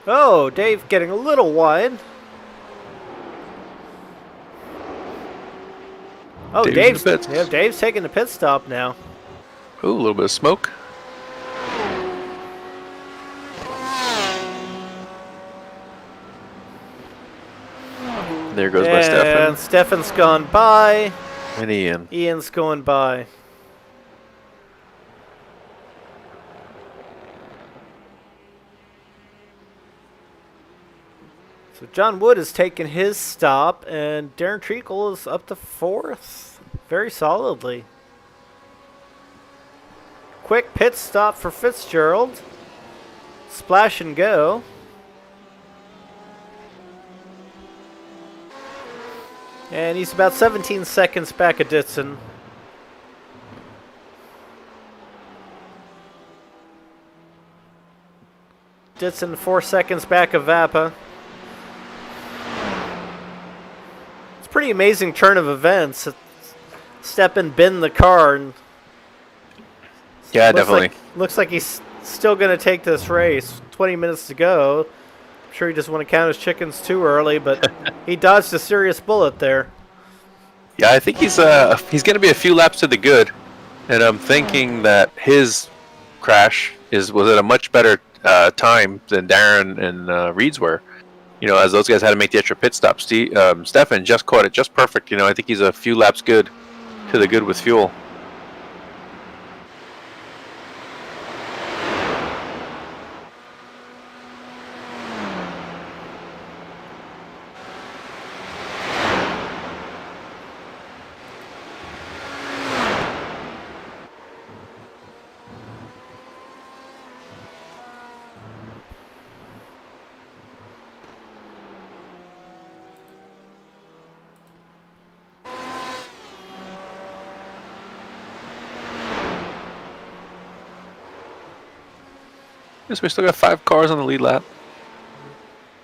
Oh, Dave getting a little wide. Oh, Dave's in the pits. Yeah, Dave's taking the pit stop now. Ooh, a little bit of smoke. There goes by Stefan. And Stefan's gone by. And Ian. Ian's going by. So John Wood has taken his stop, and Darren Treacle is up to 4th. Very solidly. Quick pit stop for Fitzgerald. Splash and go. And he's about 17 seconds back of Ditson. Ditson 4 seconds back of Vappa. It's a pretty amazing turn of events. Steppen binned the car. And yeah, definitely. Looks like he's still going to take this race. 20 minutes to go. I'm sure he doesn't want to count his chickens too early, but he dodged a serious bullet there. Yeah, I think he's going to be a few laps to the good, and I'm thinking that his crash was at a much better time than Darren and Reed's were. You know, as those guys had to make the extra pit stop. Stefan just caught it just perfect. You know, I think he's a few laps good to the good with fuel. Guess we still got 5 cars on the lead lap.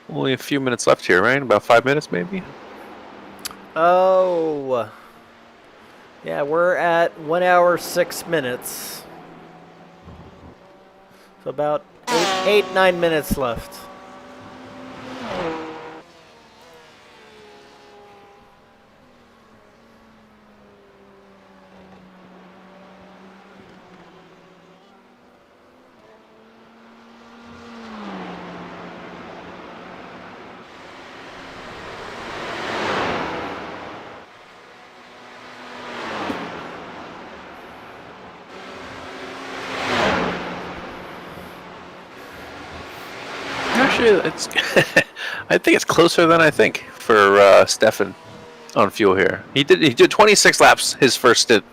Only a few minutes left here, right? About 5 minutes, maybe? Oh. Yeah, we're at 1 hour, 6 minutes. So about 9 minutes left. Actually, it's I think it's closer than I think for Stefan on fuel here. He did 26 laps his first stint,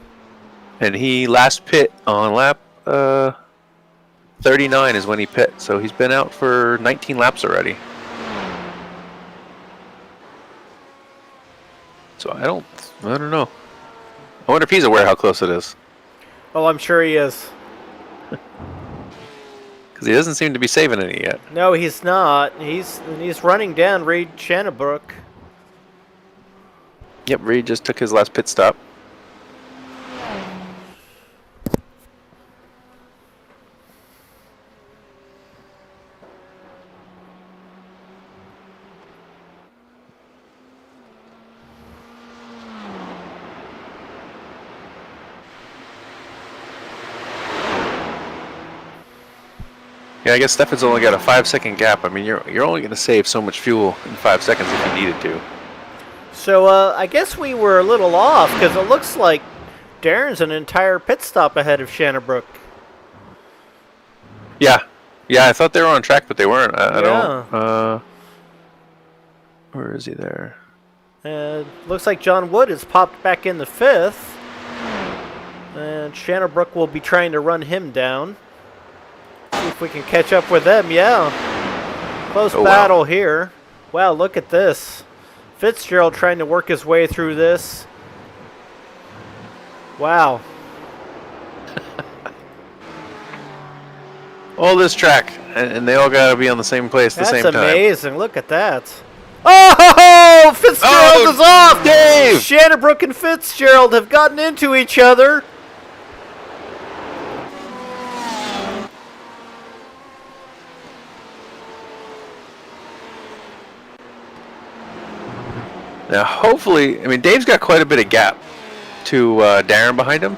and he last pit on lap 39 is when he pit. So he's been out for 19 laps already. So I don't know. I wonder if he's aware how close it is. Oh, I'm sure he is. Because he doesn't seem to be saving any yet. No, he's not. He's running down Reed Shannabrook. Yep, Reed just took his last pit stop. Yeah, I guess Stefan's only got a 5-second gap. I mean, you're only going to save so much fuel in 5 seconds if you needed to. So I guess we were a little off because it looks like Darren's an entire pit stop ahead of Shannabrook. Yeah, I thought they were on track, but they weren't. I don't. Where is he there? Looks like John Wood has popped back in the 5th, and Shannabrook will be trying to run him down. See if we can catch up with them. Yeah, close battle here. Wow, look at this. Fitzgerald trying to work his way through this. Wow. All this track, and they all got to be on the same place at the same time. That's amazing. Look at that. Oh, Fitzgerald is off. Dave! Shannabrook and Fitzgerald have gotten into each other. Now, hopefully, I mean, Dave's got quite a bit of gap. to Darren behind him.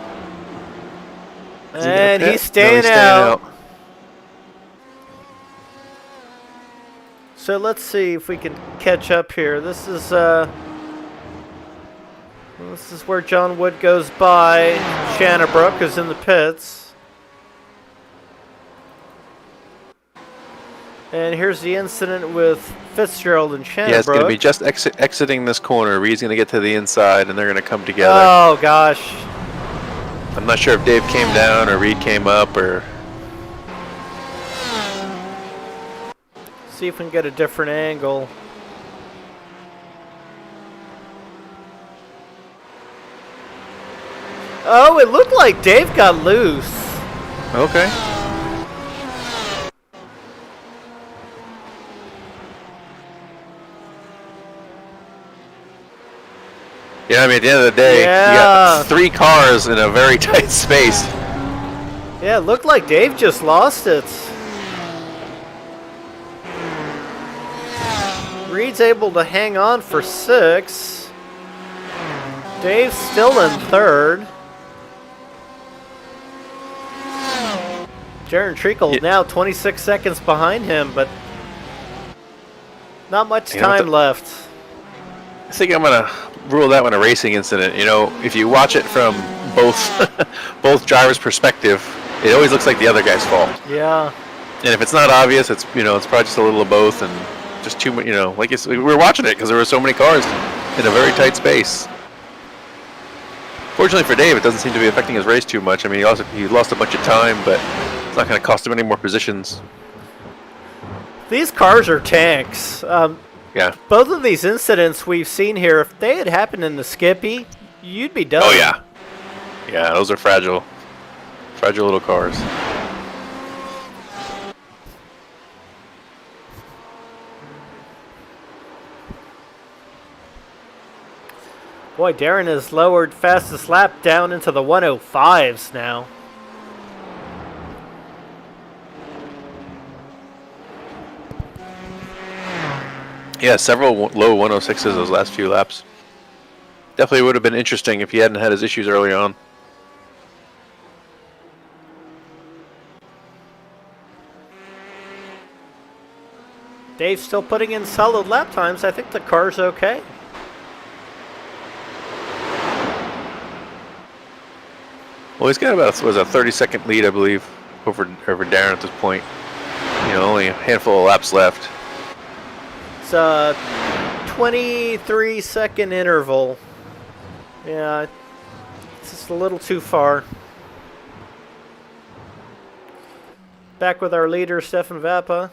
And he's No, staying out. So let's see if we can catch up here. This is where John Wood goes by. Shannabrook is in the pits. And here's the incident with Fitzgerald and Shannabrook. Yeah, it's going to be just exiting this corner. Reed's going to get to the inside, and they're going to come together. Oh, gosh. I'm not sure if Dave came down or Reed came up or... See if we can get a different angle. Oh, it looked like Dave got loose. Okay. Yeah, I mean, at the end of the day, you got 3 cars in a very tight space. Yeah, it looked like Dave just lost it. Reed's able to hang on for 6. Dave's still in 3rd. Darren Treacle now 26 seconds behind him, but not much time left. I think I'm going to rule that one a racing incident. You know, if you watch it from both drivers' perspective, it always looks like the other guy's fault. Yeah. And if it's not obvious, it's it's probably just a little of both, and just too much. Like we were watching it because there were so many cars in a very tight space. Fortunately for Dave, it doesn't seem to be affecting his race too much. I mean, he lost a bunch of time, but it's not going to cost him any more positions. These cars are tanks. Yeah. Both of these incidents we've seen here, if they had happened in the Skippy, you'd be done. Oh, yeah. Yeah, those are fragile little cars. Boy, Darren has lowered fastest lap down into the 105s now. Yeah, several low 106s those last few laps. Definitely would have been interesting if he hadn't had his issues early on. Dave's still putting in solid lap times. I think the car's okay. Well, he's got about a 30-second lead, I believe, over Darren at this point. Only a handful of laps left. It's a 23-second interval. Yeah, it's just a little too far. Back with our leader, Stefan Vappa.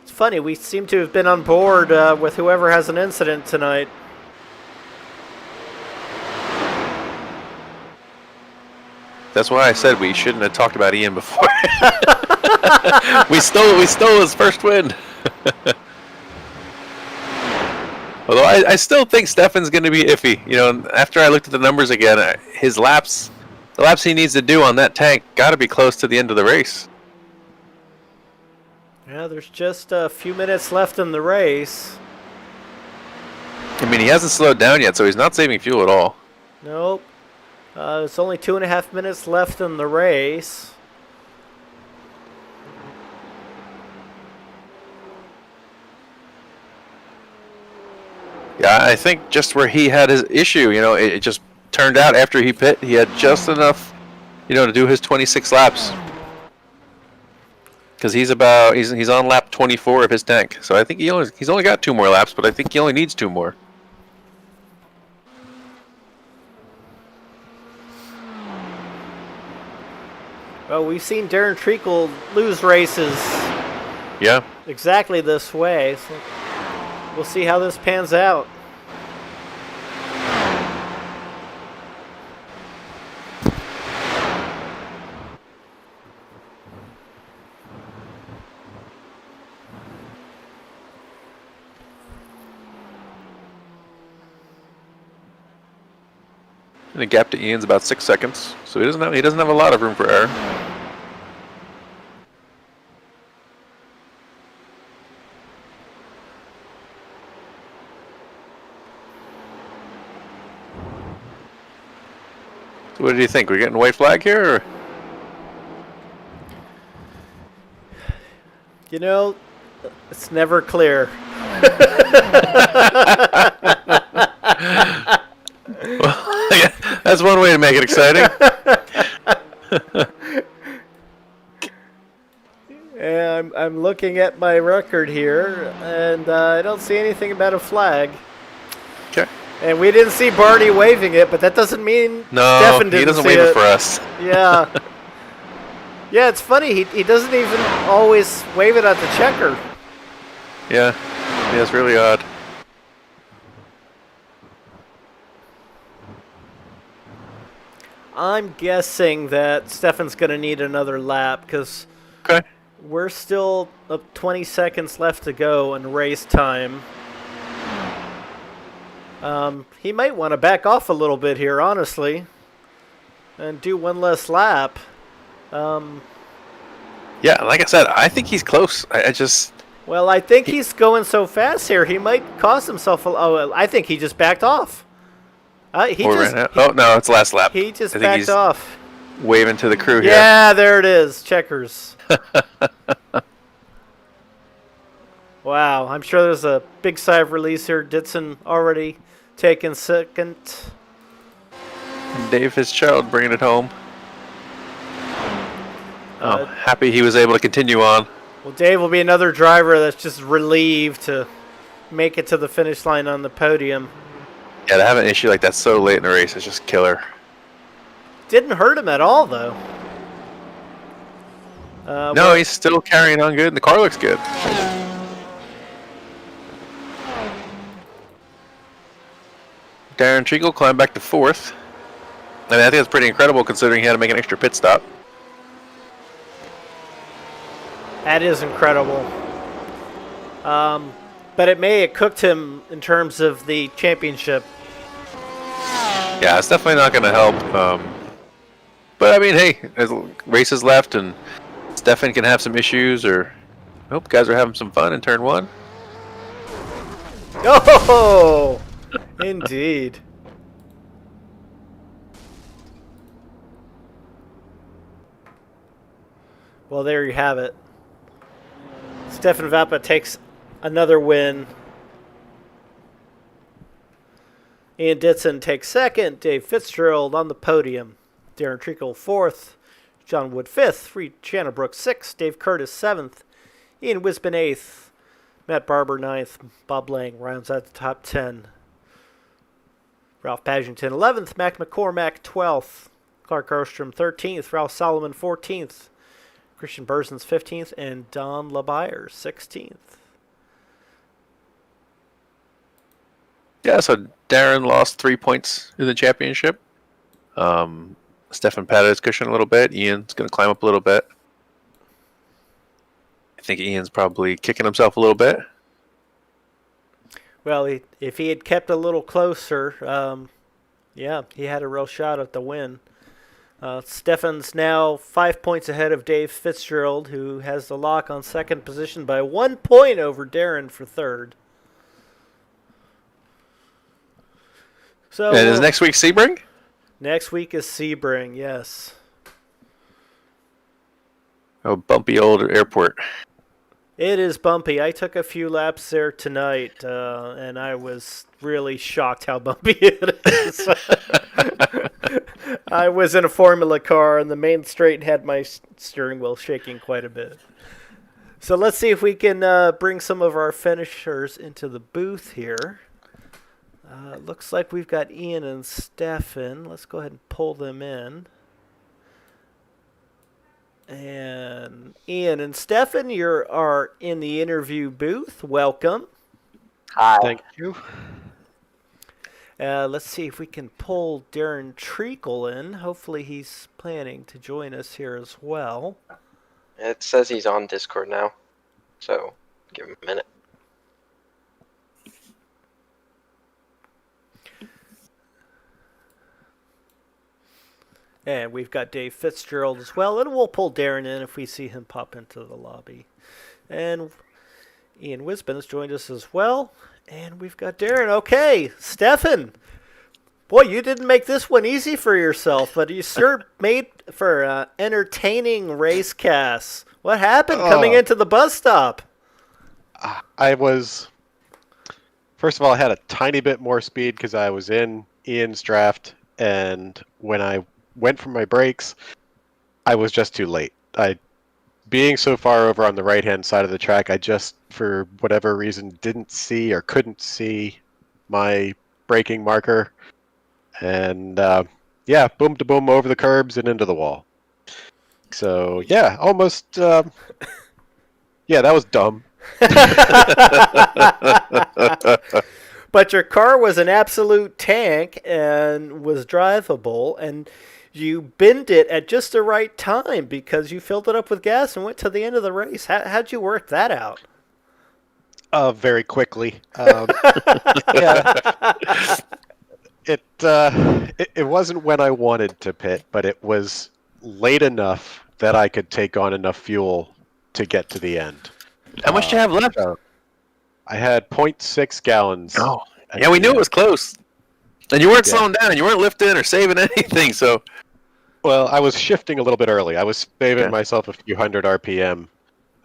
It's funny, we seem to have been on board with whoever has an incident tonight. That's why I said we shouldn't have talked about Ian before. we stole his first win. Although I still think Stefan's going to be iffy. After I looked at the numbers again, the laps he needs to do on that tank got to be close to the end of the race. Yeah, there's just a few minutes left in the race. I mean, he hasn't slowed down yet, so he's not saving fuel at all. Nope. It's only 2.5 minutes left in the race. Yeah, I think just where he had his issue, it just turned out after he pit, he had just enough, to do his 26 laps. Because he's on lap 24 of his tank, so I think he's only got 2 more laps, but I think he only needs 2 more. Well, we've seen Darren Treacle lose races. Yeah. Exactly this way. So we'll see how this pans out. And the gap to Ian's about 6 seconds, so he doesn't have a lot of room for error. So what do you think? We're getting a white flag here? Or? You know, it's never clear. Well, yeah, that's one way to make it exciting. And I'm looking at my record here, and I don't see anything about a flag. Okay. And we didn't see Barney waving it, but that doesn't mean Stefan didn't he doesn't see wave it for us. Yeah. Yeah, it's funny. He doesn't even always wave it at the checker. Yeah. Yeah, it's really odd. I'm guessing that Stefan's going to need another lap because we're still up 20 seconds left to go in race time. He might want to back off a little bit here, honestly, and do one less lap. Yeah, like I said, I think he's close. I just... Well, I think he's going so fast here, he might cost himself a... Oh, I think he just backed off. Oh, no, it's last lap. He just backed off. Waving to the crew here. Yeah, there it is. Checkers. Wow, I'm sure there's a big sigh of release here. Ditson already taking second. And Dave Fitzgerald bringing it home. Happy he was able to continue on. Well, Dave will be another driver that's just relieved to make it to the finish line on the podium. Yeah, to have an issue like that so late in the race is just killer. Didn't hurt him at all, though. No, he's still carrying on good, and the car looks good. Darren Treacle climbed back to 4th. I mean, I think that's pretty incredible considering he had to make an extra pit stop. That is incredible. But it cooked him in terms of the championship. Yeah, it's definitely not going to help. But, I mean, hey, there's races left, and Stefan can have some issues, or I hope guys are having some fun in turn 1. Oh, indeed. Well, there you have it. Stefan Vappa takes another win. Ian Ditson takes second. Dave Fitzgerald on the podium. Darren Treacle 4th. John Wood 5th. Reed Shannonbrook 6th. Dave Curtis 7th. Ian Wisman 8th. Matt Barber 9th. Bob Lang rounds out the top 10. Ralph Pagington 11th. Mac McCormack 12th. Clark Erstrom 13th. Ralph Solomon 14th. Christian Berzins 15th. And Don LeBayer 16th. Yeah, so Darren lost 3 points in the championship. Stefan patted his cushion a little bit. Ian's going to climb up a little bit. I think Ian's probably kicking himself a little bit. Well, if he had kept a little closer, yeah, he had a real shot at the win. Stefan's now 5 points ahead of Dave Fitzgerald, who has the lock on second position by 1 point over Darren for third. So, and is next week Sebring? Next week is Sebring, yes. Oh, bumpy old airport. It is bumpy. I took a few laps there tonight, and I was really shocked how bumpy it is. I was in a Formula car, and the main straight had my steering wheel shaking quite a bit. So let's see if we can bring some of our finishers into the booth here. Looks like we've got Ian and Stefan. Let's go ahead and pull them in. And Ian and Stefan, you are in the interview booth. Welcome. Hi. Thank you. Let's see if we can pull Darren Treacle in. Hopefully he's planning to join us here as well. It says he's on Discord now, so give him a minute. And we've got Dave Fitzgerald as well, and we'll pull Darren in if we see him pop into the lobby. And Ian Wisman has joined us as well, and we've got Darren. Okay, Stefan, Boy, you didn't make this one easy for yourself, but you sure made for entertaining race casts. What happened coming into the bus stop? I was... First of all, I had a tiny bit more speed because I was in Ian's draft, and when I went for my brakes, I was just too late. Being so far over on the right-hand side of the track, I just, for whatever reason, didn't see or couldn't see my braking marker. And, boom to boom over the curbs and into the wall. So, almost, that was dumb. But your car was an absolute tank and was drivable, and you binned it at just the right time because you filled it up with gas and went to the end of the race. How'd you work that out? Very quickly. It wasn't when I wanted to pit, but it was late enough that I could take on enough fuel to get to the end. How much do you have left? I had 0.6 gallons. Oh, yeah, we knew it was close. And you weren't slowing down. You weren't lifting or saving anything, so... Well, I was shifting a little bit early. I was saving myself a few hundred RPM.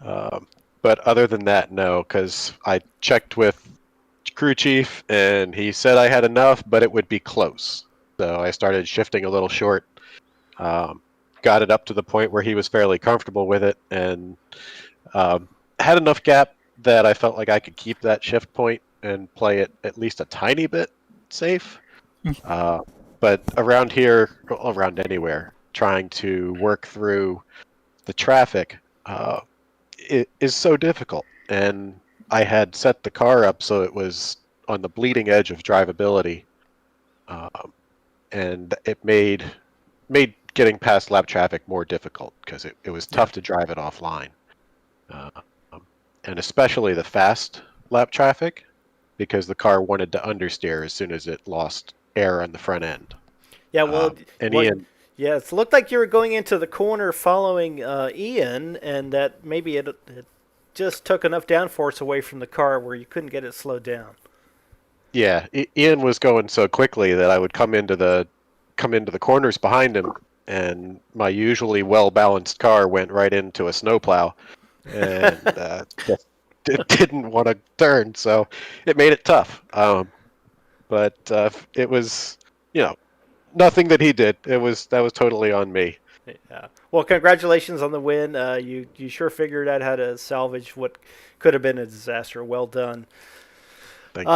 But other than that, no, because I checked with crew chief, and he said I had enough, but it would be close. So I started shifting a little short. Got it up to the point where he was fairly comfortable with it, and had enough gap that I felt like I could keep that shift point and play it at least a tiny bit safe. But around here, around anywhere, trying to work through the traffic it is so difficult. And I had set the car up so it was on the bleeding edge of drivability, and it made getting past lap traffic more difficult because it was tough to drive it offline, and especially the fast lap traffic, because the car wanted to understeer as soon as it lost air on the front end. Yeah, well, Ian... Yeah, it looked like you were going into the corner following Ian, and that maybe it just took enough downforce away from the car where you couldn't get it slowed down. Yeah, Ian was going so quickly that I would come into the corners behind him, and my usually well-balanced car went right into a snowplow, and just didn't want to turn, so it made it tough. But it was, nothing that he did. That was totally on me. Yeah. Well, congratulations on the win. You sure figured out how to salvage what could have been a disaster. Well done. Thank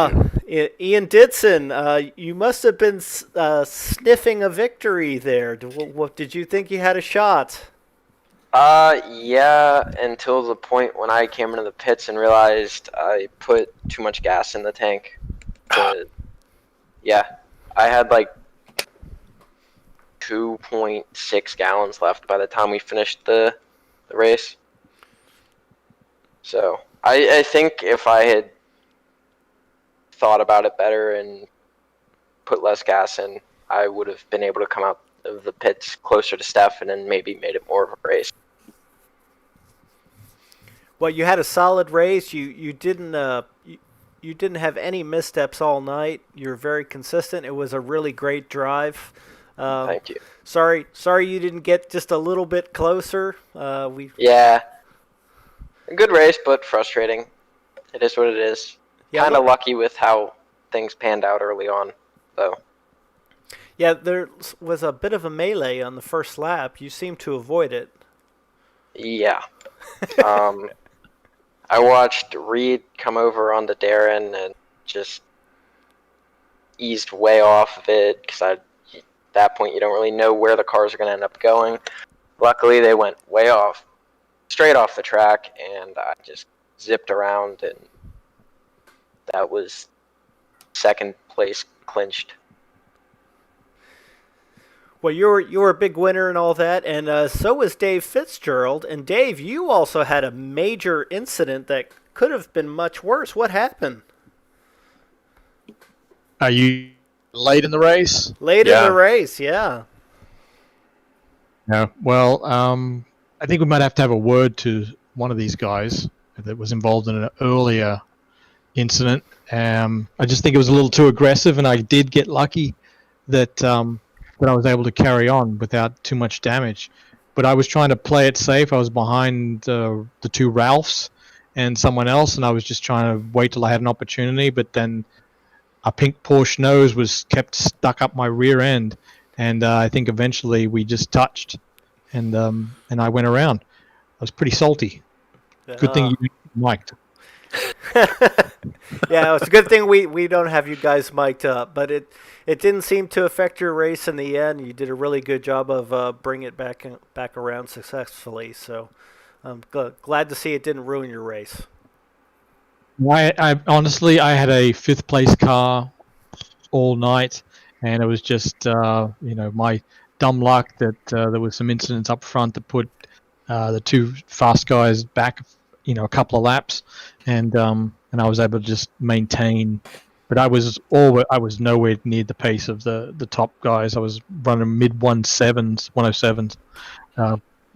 you. Ian Ditson, you must have been sniffing a victory there. Did you think you had a shot? Yeah, until the point when I came into the pits and realized I put too much gas in the tank. Yeah, I had like 2.6 gallons left by the time we finished the race. So I think if I had thought about it better and put less gas in, I would have been able to come out of the pits closer to Steph and then maybe made it more of a race. Well, you had a solid race. You didn't have any missteps all night. You're very consistent. It was a really great drive. Thank you. Sorry you didn't get just a little bit closer. Yeah. A good race, but frustrating. It is what it is. Yeah, kind of lucky with how things panned out early on, though. Yeah, there was a bit of a melee on the first lap. You seemed to avoid it. Yeah. I watched Reed come over onto Darren and just eased way off of it because at that point you don't really know where the cars are going to end up going. Luckily, they went way off, straight off the track, and I just zipped around, and that was second place clinched. Well, you were a big winner and all that, and so was Dave Fitzgerald. And Dave, you also had a major incident that could have been much worse. What happened? Are you late in the race? Late in the race, yeah. No. Well, I think we might have to have a word to one of these guys that was involved in an earlier incident. I just think it was a little too aggressive, and I did get lucky that I was able to carry on without too much damage. But I was trying to play it safe. I was behind the two Ralphs and someone else, and I was just trying to wait till I had an opportunity. But then a pink Porsche nose was kept stuck up my rear end, and I think eventually we just touched, and I went around. I was pretty salty. Good thing you mic'd. Yeah, it's a good thing we don't have you guys mic'd up, but it didn't seem to affect your race in the end. You did a really good job of bringing it back around successfully. So I'm glad to see it didn't ruin your race. I honestly, I had a 5th place car all night, and it was just my dumb luck that there was some incidents up front that put the two fast guys back a couple of laps, and I was able to just maintain. But I was nowhere near the pace of the top guys. I was running mid 107s.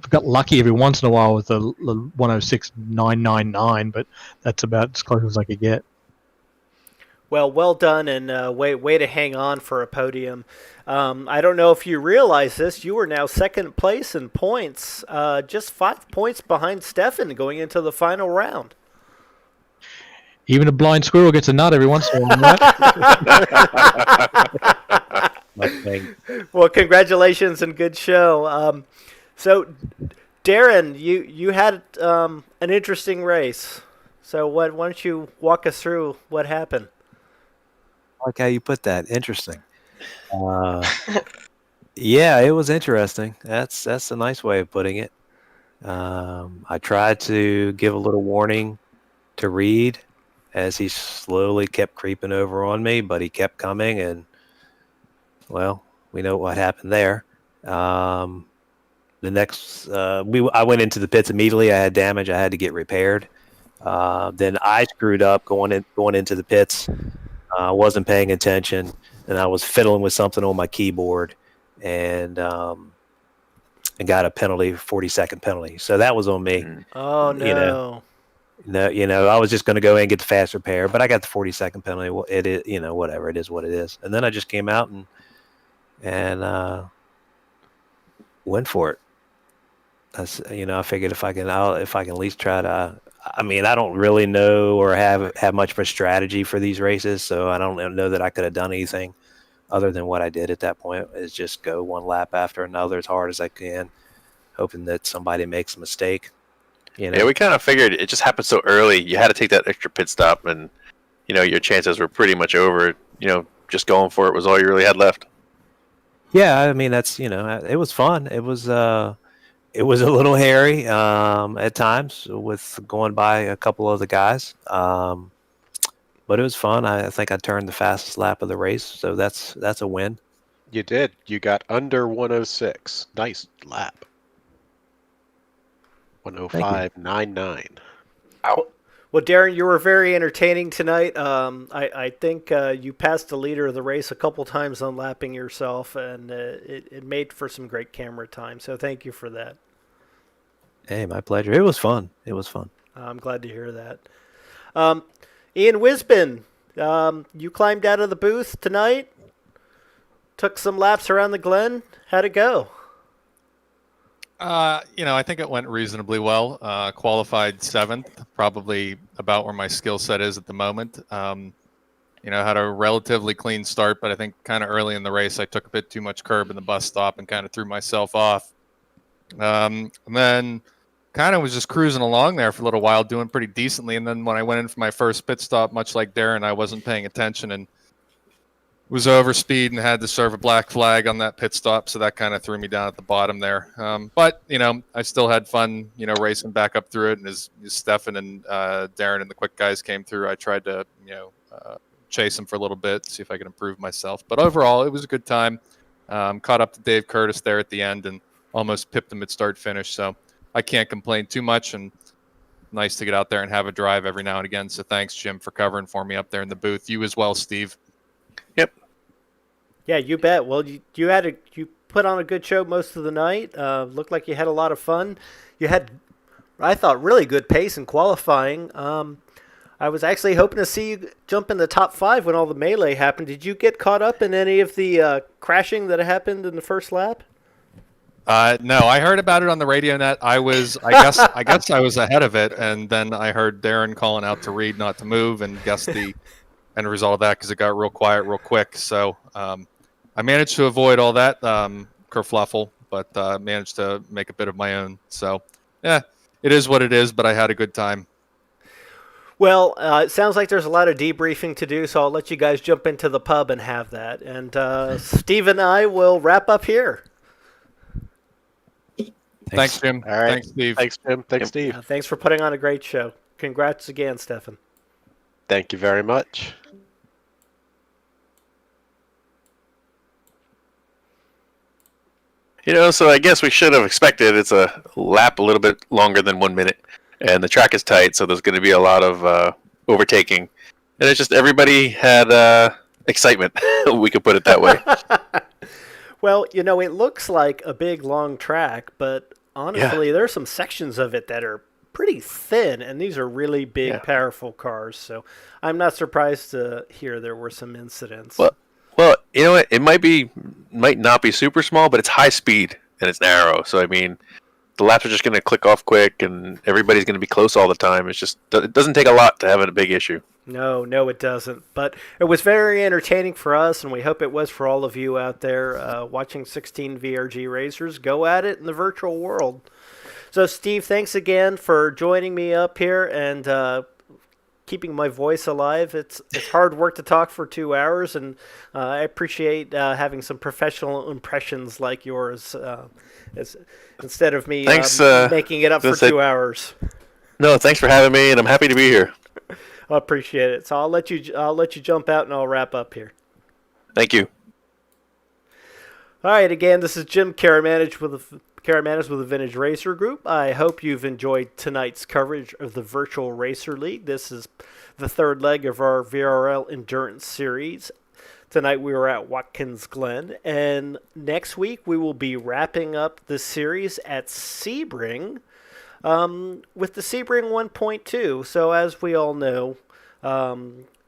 Got lucky every once in a while with the 106.999, but that's about as close as I could get. Well done, and way to hang on for a podium. I don't know if you realize this. You are now second place in points, just 5 points behind Stefan going into the final round. Even a blind squirrel gets a nut every once in a while, right? Well, congratulations and good show. So, Darren, you had an interesting race. So why don't you walk us through what happened? I like how you put that. Interesting. Yeah, it was interesting. That's a nice way of putting it. I tried to give a little warning to Reed as he slowly kept creeping over on me, but he kept coming, and well, we know what happened there. The next, I went into the pits immediately. I had damage. I had to get repaired. Then I screwed up going into the pits. I wasn't paying attention, and I was fiddling with something on my keyboard, and got a penalty, 40-second penalty. So that was on me. Oh no! I was just going to go in and get the fast repair, but I got the 40-second penalty. Well, it is, whatever. It is what it is. And then I just came out and went for it. I figured if I can at least try to. I mean, I don't really know or have much of a strategy for these races, so I don't know that I could have done anything other than what I did at that point. Is just go one lap after another as hard as I can, hoping that somebody makes a mistake. Yeah, we kind of figured it just happened so early. You had to take that extra pit stop, and your chances were pretty much over. Just going for it was all you really had left. Yeah, I mean that's it was fun. It was a little hairy at times with going by a couple of the guys, but it was fun. I think I turned the fastest lap of the race, so that's a win. You did. You got under 106. Nice lap. 105.99. Ow. Well, Darren, you were very entertaining tonight. I think you passed the leader of the race a couple times on lapping yourself, and it made for some great camera time. So thank you for that. Hey, my pleasure. It was fun. I'm glad to hear that. Ian Wisbin, you climbed out of the booth tonight, took some laps around the Glen. How'd it go? I think it went reasonably well. Qualified 7th, probably about where my skill set is at the moment. Had a relatively clean start, but I think kind of early in the race, I took a bit too much curb in the bus stop and kind of threw myself off. And then kind of was just cruising along there for a little while, doing pretty decently. And then when I went in for my first pit stop, much like Darren, I wasn't paying attention and was over speed and had to serve a black flag on that pit stop. So that kind of threw me down at the bottom there. But I still had fun, racing back up through it. And as Stefan and Darren and the quick guys came through, I tried to, chase them for a little bit, see if I could improve myself. But overall, it was a good time. Caught up to Dave Curtis there at the end and almost pipped him at start finish. So I can't complain too much, and nice to get out there and have a drive every now and again. So thanks, Jim, for covering for me up there in the booth. You as well, Steve. Yep. Yeah, you bet. Well, you put on a good show most of the night. Looked like you had a lot of fun. You had, I thought, really good pace in qualifying. I was actually hoping to see you jump in the top 5 when all the melee happened. Did you get caught up in any of the crashing that happened in the first lap? No, I heard about it on the radio net. I guess I was ahead of it, and then I heard Darren calling out to Reed not to move, and guessed the end result of that because it got real quiet real quick. So I managed to avoid all that kerfluffle, but managed to make a bit of my own. So yeah, it is what it is. But I had a good time. Well, it sounds like there's a lot of debriefing to do, so I'll let you guys jump into the pub and have that. And Steve and I will wrap up here. Thanks, Jim. All right. Thanks, Steve. Thanks, Jim. Thanks, Steve. Thanks for putting on a great show. Congrats again, Stefan. Thank you very much. So I guess we should have expected it's a lap a little bit longer than 1 minute, and the track is tight, so there's going to be a lot of overtaking. And it's just everybody had excitement. We could put it that way. Well, it looks like a big, long track, but honestly, there's some sections of it that are pretty thin, and these are really big, powerful cars. So I'm not surprised to hear there were some incidents. Well, you know what? It might not be super small, but it's high speed and it's narrow. So I mean, the laps are just going to click off quick, and everybody's going to be close all the time. It doesn't take a lot to have a big issue. No, it doesn't. But it was very entertaining for us, and we hope it was for all of you out there watching 16 VRG racers go at it in the virtual world. So, Steve, thanks again for joining me up here and keeping my voice alive. It's hard work to talk for 2 hours, and I appreciate having some professional impressions like yours instead of me making it up for 2 hours. No, thanks for having me, and I'm happy to be here. I appreciate it. So I'll let you jump out, and I'll wrap up here. Thank you. All right, again, this is Jim Karamanis with the Vintage Racer Group. I hope you've enjoyed tonight's coverage of the Virtual Racer League. This is the third leg of our VRL Endurance Series. Tonight we were at Watkins Glen, and next week we will be wrapping up the series at Sebring with the Sebring 1.2. So as we all know,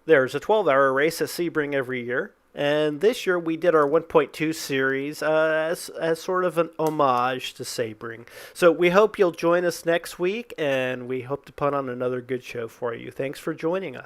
there's a 12-hour race at Sebring every year. And this year we did our 1.2 series as sort of an homage to Sebring. So we hope you'll join us next week, and we hope to put on another good show for you. Thanks for joining us.